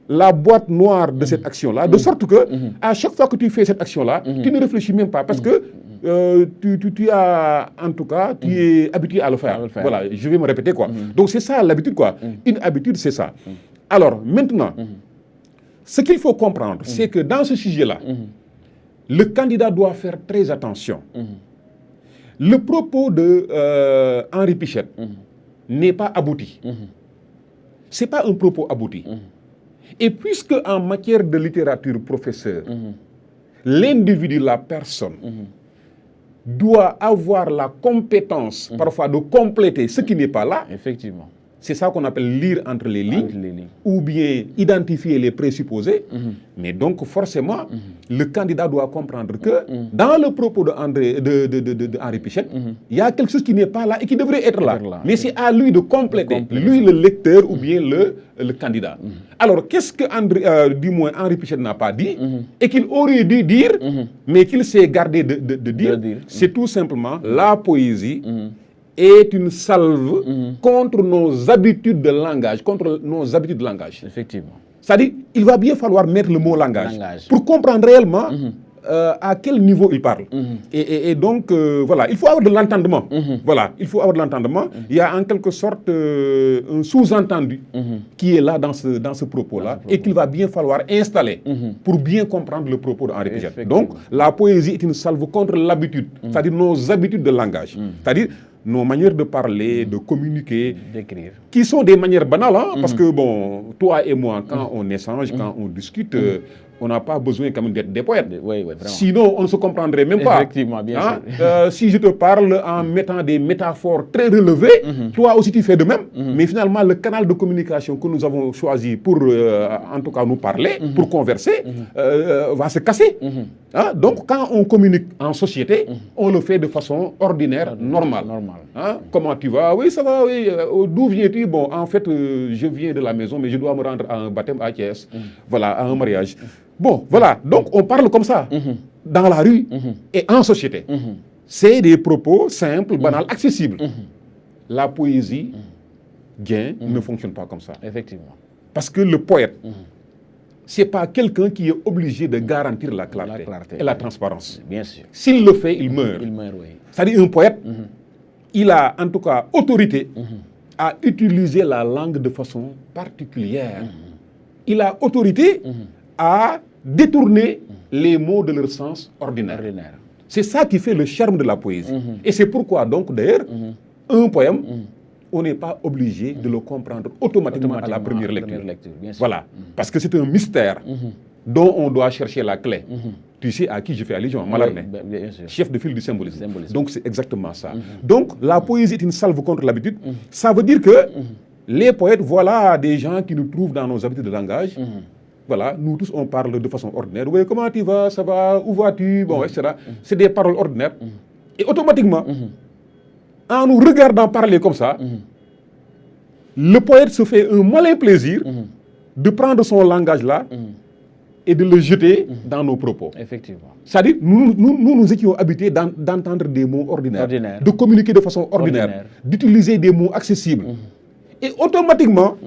la boîte noire de cette action-là, de sorte que à chaque fois que tu fais cette action-là, tu ne réfléchis même pas, parce que tu as, en tout cas, tu es habitué à le faire. Voilà, je vais me répéter, quoi. Donc c'est ça l'habitude, quoi. Une habitude, c'est ça. Alors maintenant, ce qu'il faut comprendre, c'est que dans ce sujet-là, le candidat doit faire très attention. Le propos de Henri Pichette n'est pas abouti. Ce n'est pas un propos abouti. Et puisque en matière de littérature, professeur, l'individu, la personne, doit avoir la compétence parfois de compléter ce qui n'est pas là, effectivement. C'est ça qu'on appelle lire entre les lignes, ou bien identifier les présupposés. Mais donc, forcément, le candidat doit comprendre que dans le propos de Henri Pichette, il y a quelque chose qui n'est pas là et qui devrait être là. Mais c'est à lui de compléter, lui le lecteur ou bien le candidat. Alors, qu'est-ce que Henri Pichette n'a pas dit et qu'il aurait dû dire, mais qu'il s'est gardé de dire? C'est tout simplement la poésie est une salve contre nos habitudes de langage, Effectivement. C'est-à-dire, il va bien falloir mettre le mot langage pour comprendre réellement à quel niveau il parle. Et donc, voilà, il faut avoir de l'entendement. Voilà, il faut avoir de l'entendement. Il y a en quelque sorte un sous-entendu qui est là dans ce propos-là et qu'il va bien falloir installer pour bien comprendre le propos d'Henri Pijat. Donc, la poésie est une salve contre l'habitude, c'est-à-dire nos habitudes de langage. C'est-à-dire nos manières de parler, de communiquer, d'écrire, qui sont des manières banales, hein, parce que, bon, toi et moi, quand on échange, quand on discute, on n'a pas besoin quand même d'être des poètes. Oui, vraiment. Sinon, on ne se comprendrait même pas. Effectivement, bien sûr. Si je te parle en mettant des métaphores très relevées, toi aussi tu fais de même. Mais finalement, le canal de communication que nous avons choisi pour, en tout cas, nous parler, pour converser, va se casser. Hein? Donc, quand on communique en société, on le fait de façon ordinaire, normale. Hein? Comment tu vas? Oui, ça va, oui. D'où viens-tu? Bon, en fait, je viens de la maison, mais je dois me rendre à un baptême à Thiès. Voilà, à un mariage. Bon, voilà. Donc, on parle comme ça, dans la rue et en société. C'est des propos simples, banals, accessibles. La poésie, bien, ne fonctionne pas comme ça. Effectivement. Parce que le poète, ce n'est pas quelqu'un qui est obligé de garantir la clarté et la transparence. Bien sûr. S'il le fait, il meurt. Il meurt, oui. C'est-à-dire un poète, il a en tout cas autorité à utiliser la langue de façon particulière. Il a autorité à détourner les mots de leur sens ordinaire. C'est ça qui fait le charme de la poésie. Et c'est pourquoi, donc, d'ailleurs, un poème, on n'est pas obligé de le comprendre automatiquement à la première lecture. Voilà, parce que c'est un mystère dont on doit chercher la clé. Tu sais à qui je fais allusion, Mallarmé, chef de file du symbolisme. Donc c'est exactement ça. Donc la poésie est une salve contre l'habitude. Ça veut dire que les poètes, voilà des gens qui nous trouvent dans nos habitudes de langage. Voilà, nous tous on parle de façon ordinaire. Oui, comment tu vas, ça va, où vas-tu, bon, etc. C'est des paroles ordinaires. Et automatiquement, en nous regardant parler comme ça, le poète se fait un malin plaisir de prendre son langage-là et de le jeter dans nos propos. Effectivement. C'est-à-dire, nous étions habitués d'entendre des mots ordinaires, de communiquer de façon ordinaire, d'utiliser des mots accessibles. Et automatiquement,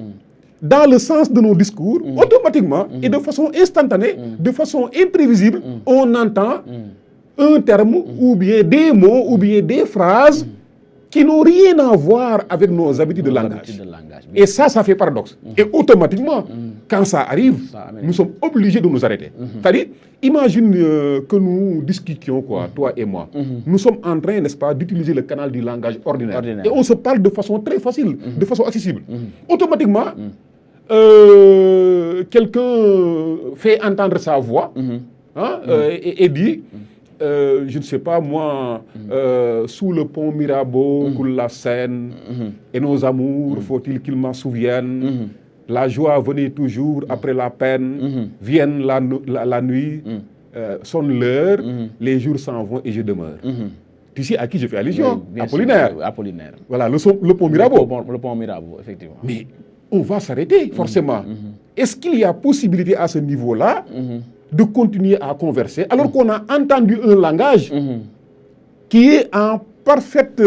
dans le sens de nos discours, automatiquement et de façon instantanée, de façon imprévisible, on entend un terme ou bien des mots ou bien des phrases qui n'ont rien à voir avec nos habitudes de langage. Et ça fait paradoxe. Et automatiquement, quand ça arrive, nous sommes obligés de nous arrêter. C'est-à-dire, imagine que nous discutions, quoi, toi et moi. Nous sommes en train, n'est-ce pas, d'utiliser le canal du langage ordinaire. Et on se parle de façon très facile, de façon accessible. Automatiquement, quelqu'un fait entendre sa voix et dit... je ne sais pas moi, sous le pont Mirabeau coule la Seine, et nos amours, faut-il qu'ils m'en souviennent, la joie venait toujours après la peine, vienne la nuit, sonne l'heure, les jours s'en vont et je demeure. Tu sais à qui je fais allusion? Apollinaire. Voilà, le pont Mirabeau. Le pont Mirabeau, effectivement. Mais on va s'arrêter, forcément. Est-ce qu'il y a possibilité à ce niveau-là de continuer à converser, alors qu'on a entendu un langage qui est en parfaite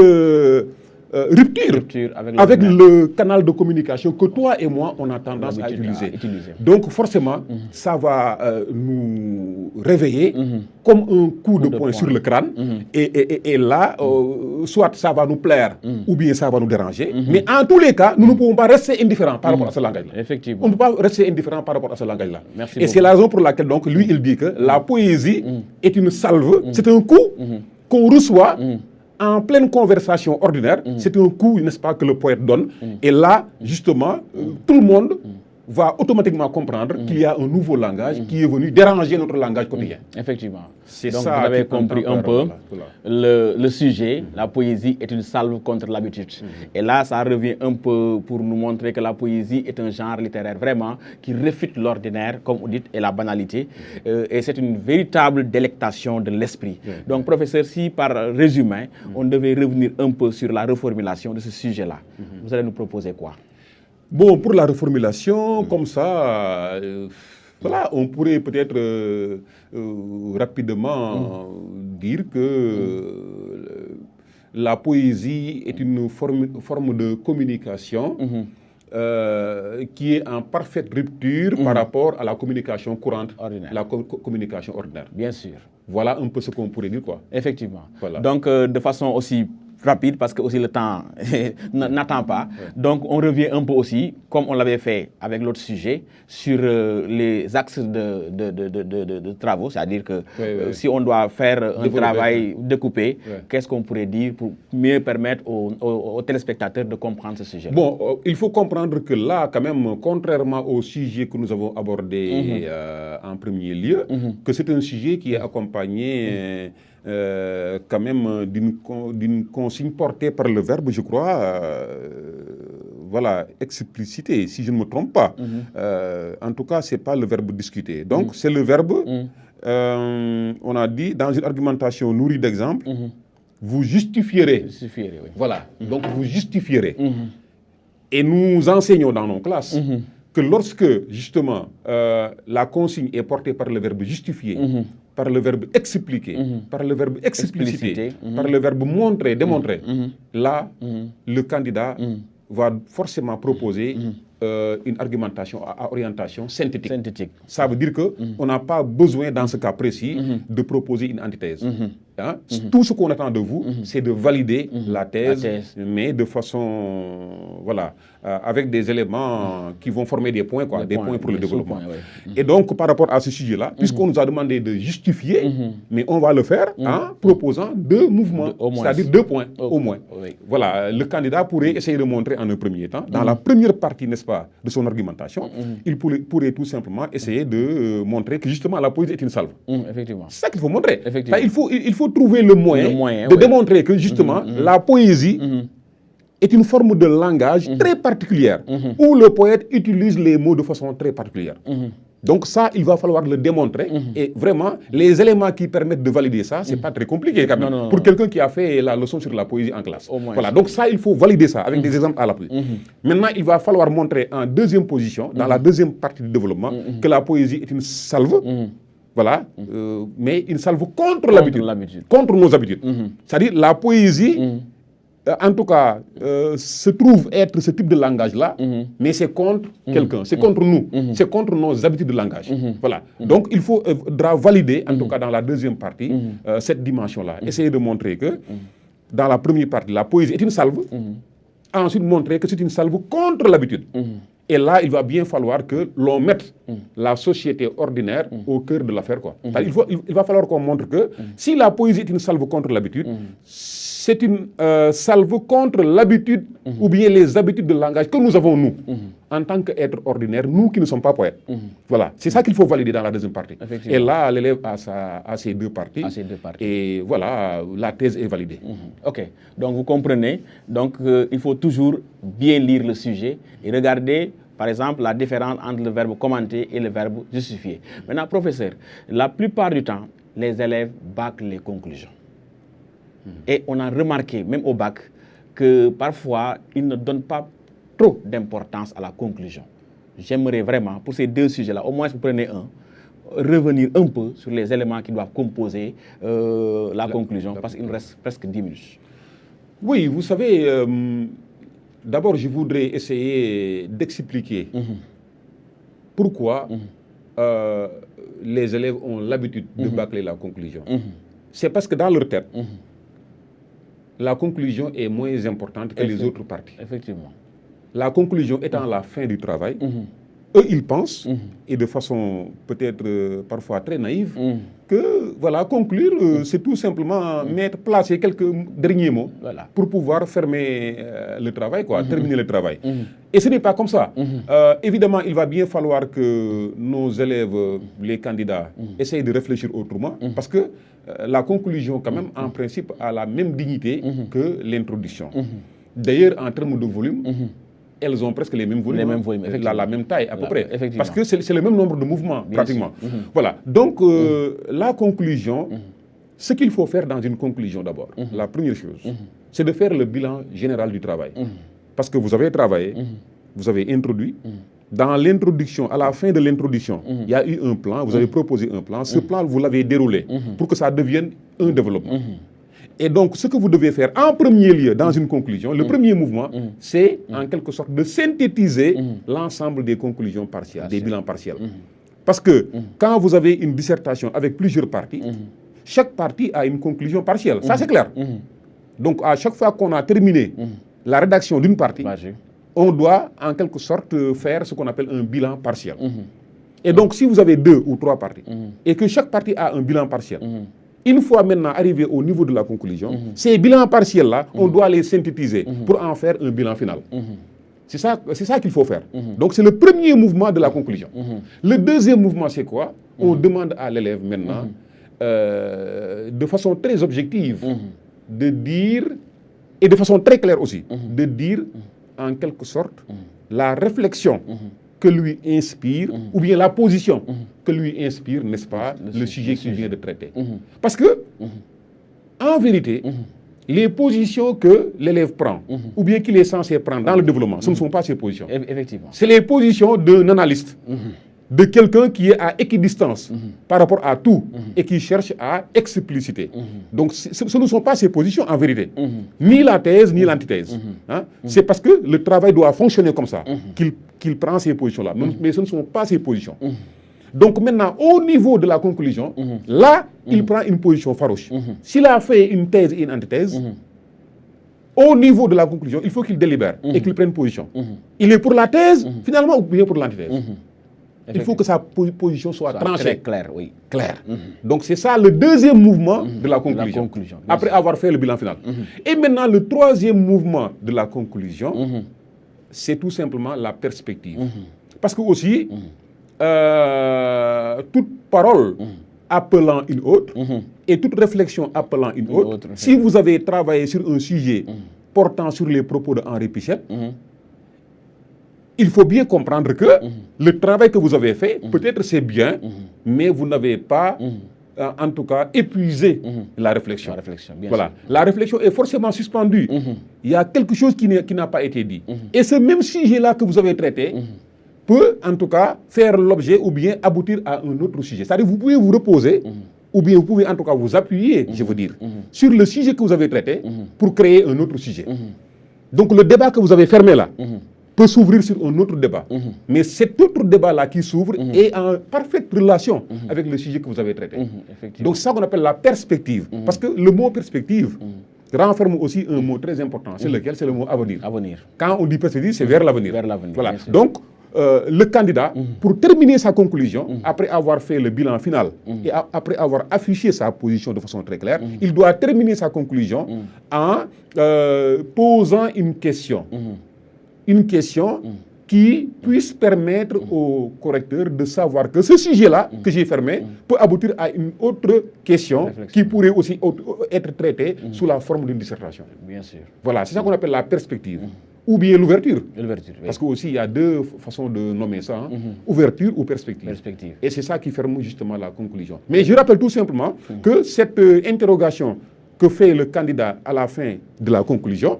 rupture avec le canal de communication que toi et moi, on a tendance à utiliser. Donc forcément, ça va nous réveiller comme un coup de poing sur le crâne. Et là, soit ça va nous plaire ou bien ça va nous déranger. Mais en tous les cas, nous ne pouvons pas rester indifférents par rapport à ce langage-là. Effectivement. On ne peut pas rester indifférent par rapport à ce langage-là. Et c'est la raison pour laquelle donc, lui, il dit que la poésie est une salve, c'est un coup qu'on reçoit en pleine conversation ordinaire, c'est un coup, n'est-ce pas, que le poète donne. Et là, justement, tout le monde va automatiquement comprendre qu'il y a un nouveau langage qui est venu déranger notre langage quotidien. Effectivement. C'est donc ça vous avez compris un peu voilà. le sujet. La poésie est une salve contre l'habitude. Et là, ça revient un peu pour nous montrer que la poésie est un genre littéraire vraiment qui réfute l'ordinaire, comme vous dites, et la banalité. Et c'est une véritable délectation de l'esprit. Donc, professeur, si par résumé, on devait revenir un peu sur la reformulation de ce sujet-là, vous allez nous proposer quoi? Bon, pour la reformulation, comme ça, voilà, on pourrait peut-être rapidement dire que la poésie est une forme de communication qui est en parfaite rupture par rapport à la communication courante, la communication ordinaire. Bien sûr. Voilà un peu ce qu'on pourrait dire, quoi. Effectivement. Voilà. Donc, de façon aussi rapide, parce que aussi le temps n'attend pas. Ouais. Donc, on revient un peu aussi, comme on l'avait fait avec l'autre sujet, sur les axes de travaux, c'est-à-dire que si on doit faire un travail découpé, qu'est-ce qu'on pourrait dire pour mieux permettre aux téléspectateurs de comprendre ce sujet? Bon, il faut comprendre que là, quand même, contrairement au sujet que nous avons abordé en premier lieu, que c'est un sujet qui est accompagné quand même d'une consigne portée par le verbe, je crois, voilà, explicité, si je ne me trompe pas. En tout cas, ce n'est pas le verbe discuter. Donc, c'est le verbe, on a dit, dans une argumentation nourrie d'exemples, vous justifierez. Oui. Voilà, donc vous justifierez. Et nous enseignons dans nos classes que lorsque, justement, la consigne est portée par le verbe justifier, par le verbe expliquer, par le verbe expliciter, par le verbe montrer, démontrer, là, le candidat va forcément proposer une argumentation à orientation synthétique. Ça veut dire qu'on n'a pas besoin, dans ce cas précis, de proposer une antithèse. Hein? Tout ce qu'on attend de vous, c'est de valider la thèse, mais de façon, voilà, avec des éléments qui vont former des points, quoi, des points pour le développement. Et donc, par rapport à ce sujet-là, puisqu'on nous a demandé de justifier, mais on va le faire en proposant deux mouvements, c'est-à-dire 2 points au moins. Voilà, le candidat pourrait essayer de montrer en un premier temps, dans la première partie, n'est-ce pas, de son argumentation, il pourrait tout simplement essayer de montrer que justement la poésie est une salve. Effectivement. C'est ça qu'il faut montrer. Il faut trouver le moyen de démontrer que justement la poésie est une forme de langage très particulière, où le poète utilise les mots de façon très particulière. Donc ça, il va falloir le démontrer. Et vraiment, les éléments qui permettent de valider ça, c'est pas très compliqué quand même. Pour quelqu'un qui a fait la leçon sur la poésie en classe. Voilà, donc ça, il faut valider ça avec des exemples à l'appui. Maintenant, il va falloir montrer en deuxième position, dans la deuxième partie du développement, que la poésie est une salve. Voilà, mais une salve contre l'habitude, contre nos habitudes. C'est-à-dire la poésie, en tout cas, se trouve être ce type de langage-là, mais c'est contre quelqu'un, c'est contre nous, c'est contre nos habitudes de langage. Voilà. Donc, il faudra valider, en tout cas dans la deuxième partie, cette dimension-là. Essayer de montrer que, dans la première partie, la poésie est une salve, ensuite montrer que c'est une salve contre l'habitude. Et là, il va bien falloir que l'on mette la société ordinaire au cœur de l'affaire, quoi. Il va falloir qu'on montre que si la poésie est une salve contre l'habitude, c'est une salve contre l'habitude ou bien les habitudes de langage que nous avons, nous, en tant qu'êtres ordinaires, nous qui ne sommes pas poètes. Voilà, c'est ça qu'il faut valider dans la deuxième partie. Et là, l'élève a ces deux parties. Et voilà, la thèse est validée. OK, donc vous comprenez, donc il faut toujours bien lire le sujet et regarder, par exemple, la différence entre le verbe commenter et le verbe justifier. Maintenant, professeur, la plupart du temps, les élèves bâclent les conclusions. Et on a remarqué, même au bac, que parfois, ils ne donnent pas trop d'importance à la conclusion. J'aimerais vraiment, pour ces deux sujets-là, au moins vous prenez un, revenir un peu sur les éléments qui doivent composer la conclusion, parce qu'il nous reste presque 10 minutes. Oui, vous savez, d'abord, je voudrais essayer d'expliquer pourquoi les élèves ont l'habitude de bâcler la conclusion. C'est parce que dans leur tête, la conclusion est moins importante que les autres parties. Effectivement. La conclusion étant la fin du travail, eux, ils pensent, et de façon peut-être parfois très naïve, que voilà, conclure, c'est tout simplement placer quelques derniers mots pour pouvoir fermer le travail, quoi, terminer le travail. Et ce n'est pas comme ça. Évidemment, il va bien falloir que nos élèves, les candidats, essayent de réfléchir autrement, parce que la conclusion, quand même, en principe, a la même dignité que l'introduction. D'ailleurs, en termes de volume, elles ont presque les mêmes volumes, la même taille à peu près, parce que c'est le même nombre de mouvements, pratiquement. Voilà, donc la conclusion, ce qu'il faut faire dans une conclusion d'abord, la première chose, c'est de faire le bilan général du travail. Parce que vous avez travaillé, vous avez introduit, dans l'introduction, à la fin de l'introduction, il y a eu un plan, vous avez proposé un plan, ce plan, vous l'avez déroulé pour que ça devienne un développement. Et donc, ce que vous devez faire en premier lieu dans une conclusion, le premier mouvement, c'est en quelque sorte de synthétiser l'ensemble des conclusions partielles, des bilans partiels. Parce que quand vous avez une dissertation avec plusieurs parties, chaque partie a une conclusion partielle. Ça, c'est clair. Donc, à chaque fois qu'on a terminé la rédaction d'une partie, on doit, en quelque sorte, faire ce qu'on appelle un bilan partiel. Et donc, si vous avez 2 ou 3 parties, et que chaque partie a un bilan partiel, une fois maintenant arrivé au niveau de la conclusion, ces bilans partiels-là, on doit les synthétiser pour en faire un bilan final. C'est ça qu'il faut faire. Donc, c'est le premier mouvement de la conclusion. Le deuxième mouvement, c'est quoi? On demande à l'élève maintenant, de façon très objective, de dire, et de façon très claire aussi, de dire en quelque sorte la réflexion que lui inspire, ou bien la position que lui inspire, n'est-ce pas, le sujet qu'il vient de traiter. Parce que, en vérité, les positions que l'élève prend, ou bien qu'il est censé prendre dans le développement, ce ne sont pas ses positions. Effectivement. C'est les positions d'un analyste, de quelqu'un qui est à équidistance par rapport à tout et qui cherche à expliciter. Donc, ce ne sont pas ses positions en vérité, ni la thèse, ni l'antithèse. Hein? C'est parce que le travail doit fonctionner comme ça qu'il prend ces positions-là. Mais ce ne sont pas ses positions. Donc maintenant, au niveau de la conclusion, là, il prend une position farouche. S'il a fait une thèse et une antithèse, au niveau de la conclusion, il faut qu'il délibère et qu'il prenne position. Il est pour la thèse, finalement, ou bien pour l'antithèse. Il faut que sa position soit tranchée. Très claire, oui. Claire. Donc c'est ça le deuxième mouvement de la conclusion. Après avoir fait le bilan final. Et maintenant, le troisième mouvement de la conclusion, c'est tout simplement la perspective. Parce que aussi, toute parole appelant une autre et toute réflexion appelant une autre, si vous avez travaillé sur un sujet portant sur les propos de Henri Pichette, il faut bien comprendre que le travail que vous avez fait, peut-être c'est bien, mais vous n'avez pas, en tout cas, épuisé la réflexion. Voilà. La réflexion est forcément suspendue. Il y a quelque chose qui n'a pas été dit. Et ce même sujet-là que vous avez traité peut, en tout cas, faire l'objet ou bien aboutir à un autre sujet. C'est-à-dire que vous pouvez vous reposer, ou bien vous pouvez en tout cas vous appuyer, je veux dire, sur le sujet que vous avez traité pour créer un autre sujet. Donc le débat que vous avez fermé là, peut s'ouvrir sur un autre débat. Mais cet autre débat-là qui s'ouvre est en parfaite relation avec le sujet que vous avez traité. Donc c'est ça qu'on appelle la perspective. Parce que le mot perspective renferme aussi un mot très important. C'est lequel? C'est le mot avenir. Quand on dit perspective, c'est vers l'avenir. Voilà. Donc, le candidat, pour terminer sa conclusion, après avoir fait le bilan final et après avoir affiché sa position de façon très claire, il doit terminer sa conclusion en posant une question. Une question qui puisse permettre au correcteur de savoir que ce sujet-là que j'ai fermé peut aboutir à une autre question qui pourrait aussi être traitée sous la forme d'une dissertation. Bien sûr. Voilà, c'est ça qu'on appelle la perspective. Ou bien l'ouverture. Parce qu'aussi, il y a 2 façons de nommer ça. Hein. Ouverture ou perspective. Et c'est ça qui ferme justement la conclusion. Mais je rappelle tout simplement que cette interrogation que fait le candidat à la fin de la conclusion,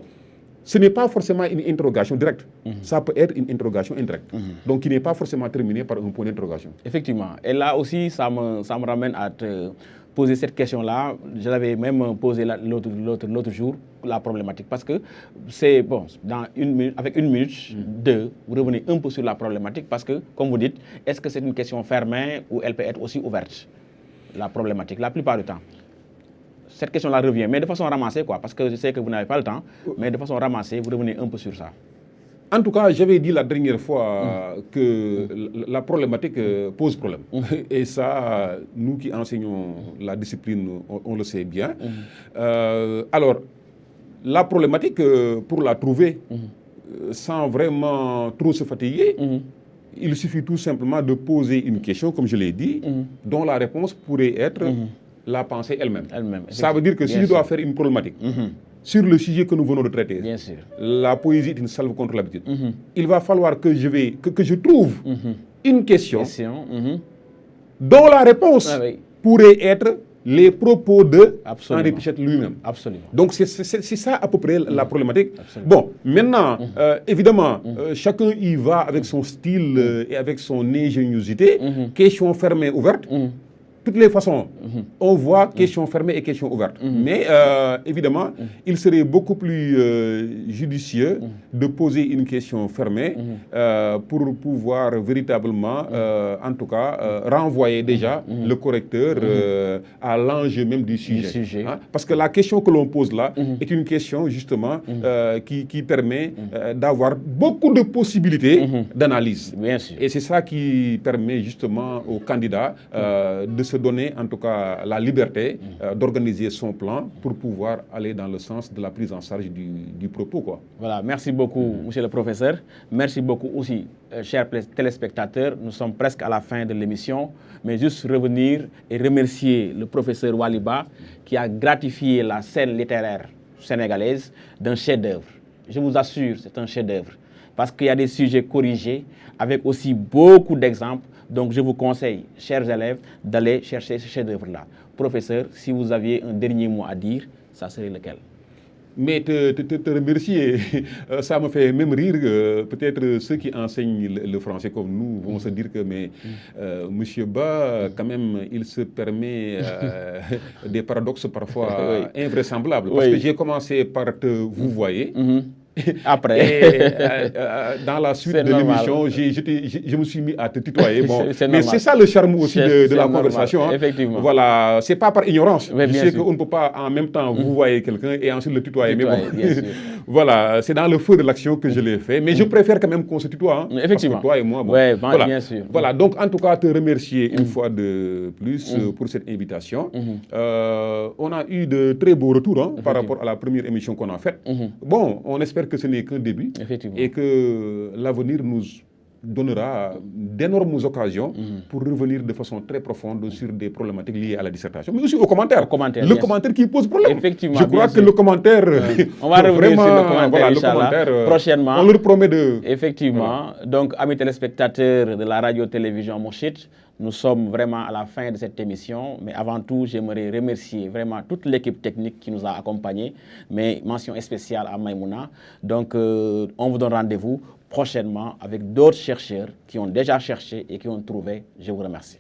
ce n'est pas forcément une interrogation directe. Ça peut être une interrogation indirecte. Donc, qui n'est pas forcément terminée par un point d'interrogation. Effectivement. Et là aussi, ça me ramène à te poser cette question-là. Je l'avais même posé l'autre jour, la problématique. Parce que c'est, bon, avec 1 minute, 2, vous revenez un peu sur la problématique. Parce que, comme vous dites, est-ce que c'est une question fermée ou elle peut être aussi ouverte? La problématique, la plupart du temps. Cette question-là revient, mais de façon ramassée, quoi, parce que je sais que vous n'avez pas le temps, mais de façon ramassée, vous revenez un peu sur ça. En tout cas, j'avais dit la dernière fois que la problématique pose problème. Et ça, nous qui enseignons la discipline, on le sait bien. Alors, la problématique, pour la trouver, sans vraiment trop se fatiguer, il suffit tout simplement de poser une question, comme je l'ai dit, dont la réponse pourrait être la pensée elle-même. Ça veut dire que si je dois faire une problématique sur le sujet que nous venons de traiter, la poésie est une salve contre l'habitude, il va falloir que je trouve une question dont la réponse pourrait être les propos de Henri Pichette lui-même. Donc c'est ça à peu près la problématique. Bon, maintenant, évidemment, chacun y va avec son style et avec son ingéniosité. Question fermée, ouverte. toutes les façons, on voit questions fermées et questions ouvertes. Mais évidemment, il serait beaucoup plus judicieux de poser une question fermée pour pouvoir véritablement, en tout cas, renvoyer déjà le correcteur à l'enjeu même du sujet. Hein? Parce que la question que l'on pose là est une question justement qui permet d'avoir beaucoup de possibilités d'analyse. Et c'est ça qui permet justement aux candidats de se donner en tout cas la liberté d'organiser son plan pour pouvoir aller dans le sens de la prise en charge du propos, quoi. Voilà, merci beaucoup, monsieur le professeur. Merci beaucoup aussi, chers téléspectateurs. Nous sommes presque à la fin de l'émission, mais juste revenir et remercier le professeur Waliba qui a gratifié la scène littéraire sénégalaise d'un chef-d'œuvre. Je vous assure, c'est un chef-d'œuvre parce qu'il y a des sujets corrigés avec aussi beaucoup d'exemples. Donc, je vous conseille, chers élèves, d'aller chercher ce chef-d'œuvre-là. Professeur, si vous aviez un dernier mot à dire, ça serait lequel? Mais te remercier, ça me fait même rire. Peut-être ceux qui enseignent le français comme nous vont se dire que Monsieur Ba, quand même, il se permet des paradoxes parfois invraisemblables. Parce que j'ai commencé par te vous voyez. Après. Et, dans la suite de l'émission, je me suis mis à te tutoyer. Bon, mais c'est ça le charme aussi de la conversation. Hein. Effectivement. Voilà, c'est pas par ignorance. Oui, je sais qu'on ne peut pas en même temps vous voyer quelqu'un et ensuite le tutoyer. Mais bon, voilà, c'est dans le feu de l'action que je l'ai fait. Mais je préfère quand même qu'on se tutoie. Hein, effectivement. Parce que toi et moi, bon, ouais, voilà. Bien sûr. Voilà, donc en tout cas, te remercier une fois de plus pour cette invitation. On a eu de très beaux retours hein, par rapport à la première émission qu'on a faite. Bon, on espère que ce n'est qu'un début et que l'avenir nous donnera d'énormes occasions pour revenir de façon très profonde sur des problématiques liées à la dissertation, mais aussi aux commentaires. Le commentaire qui pose problème. Effectivement, je crois que le commentaire... On va revenir sur le commentaire, voilà, le commentaire prochainement. On leur promet de... Effectivement. Voilà. Donc, amis téléspectateurs de la radio-télévision Mourchid, nous sommes vraiment à la fin de cette émission, mais avant tout, j'aimerais remercier vraiment toute l'équipe technique qui nous a accompagnés, mais mention spéciale à Maïmouna. Donc, on vous donne rendez-vous prochainement avec d'autres chercheurs qui ont déjà cherché et qui ont trouvé. Je vous remercie.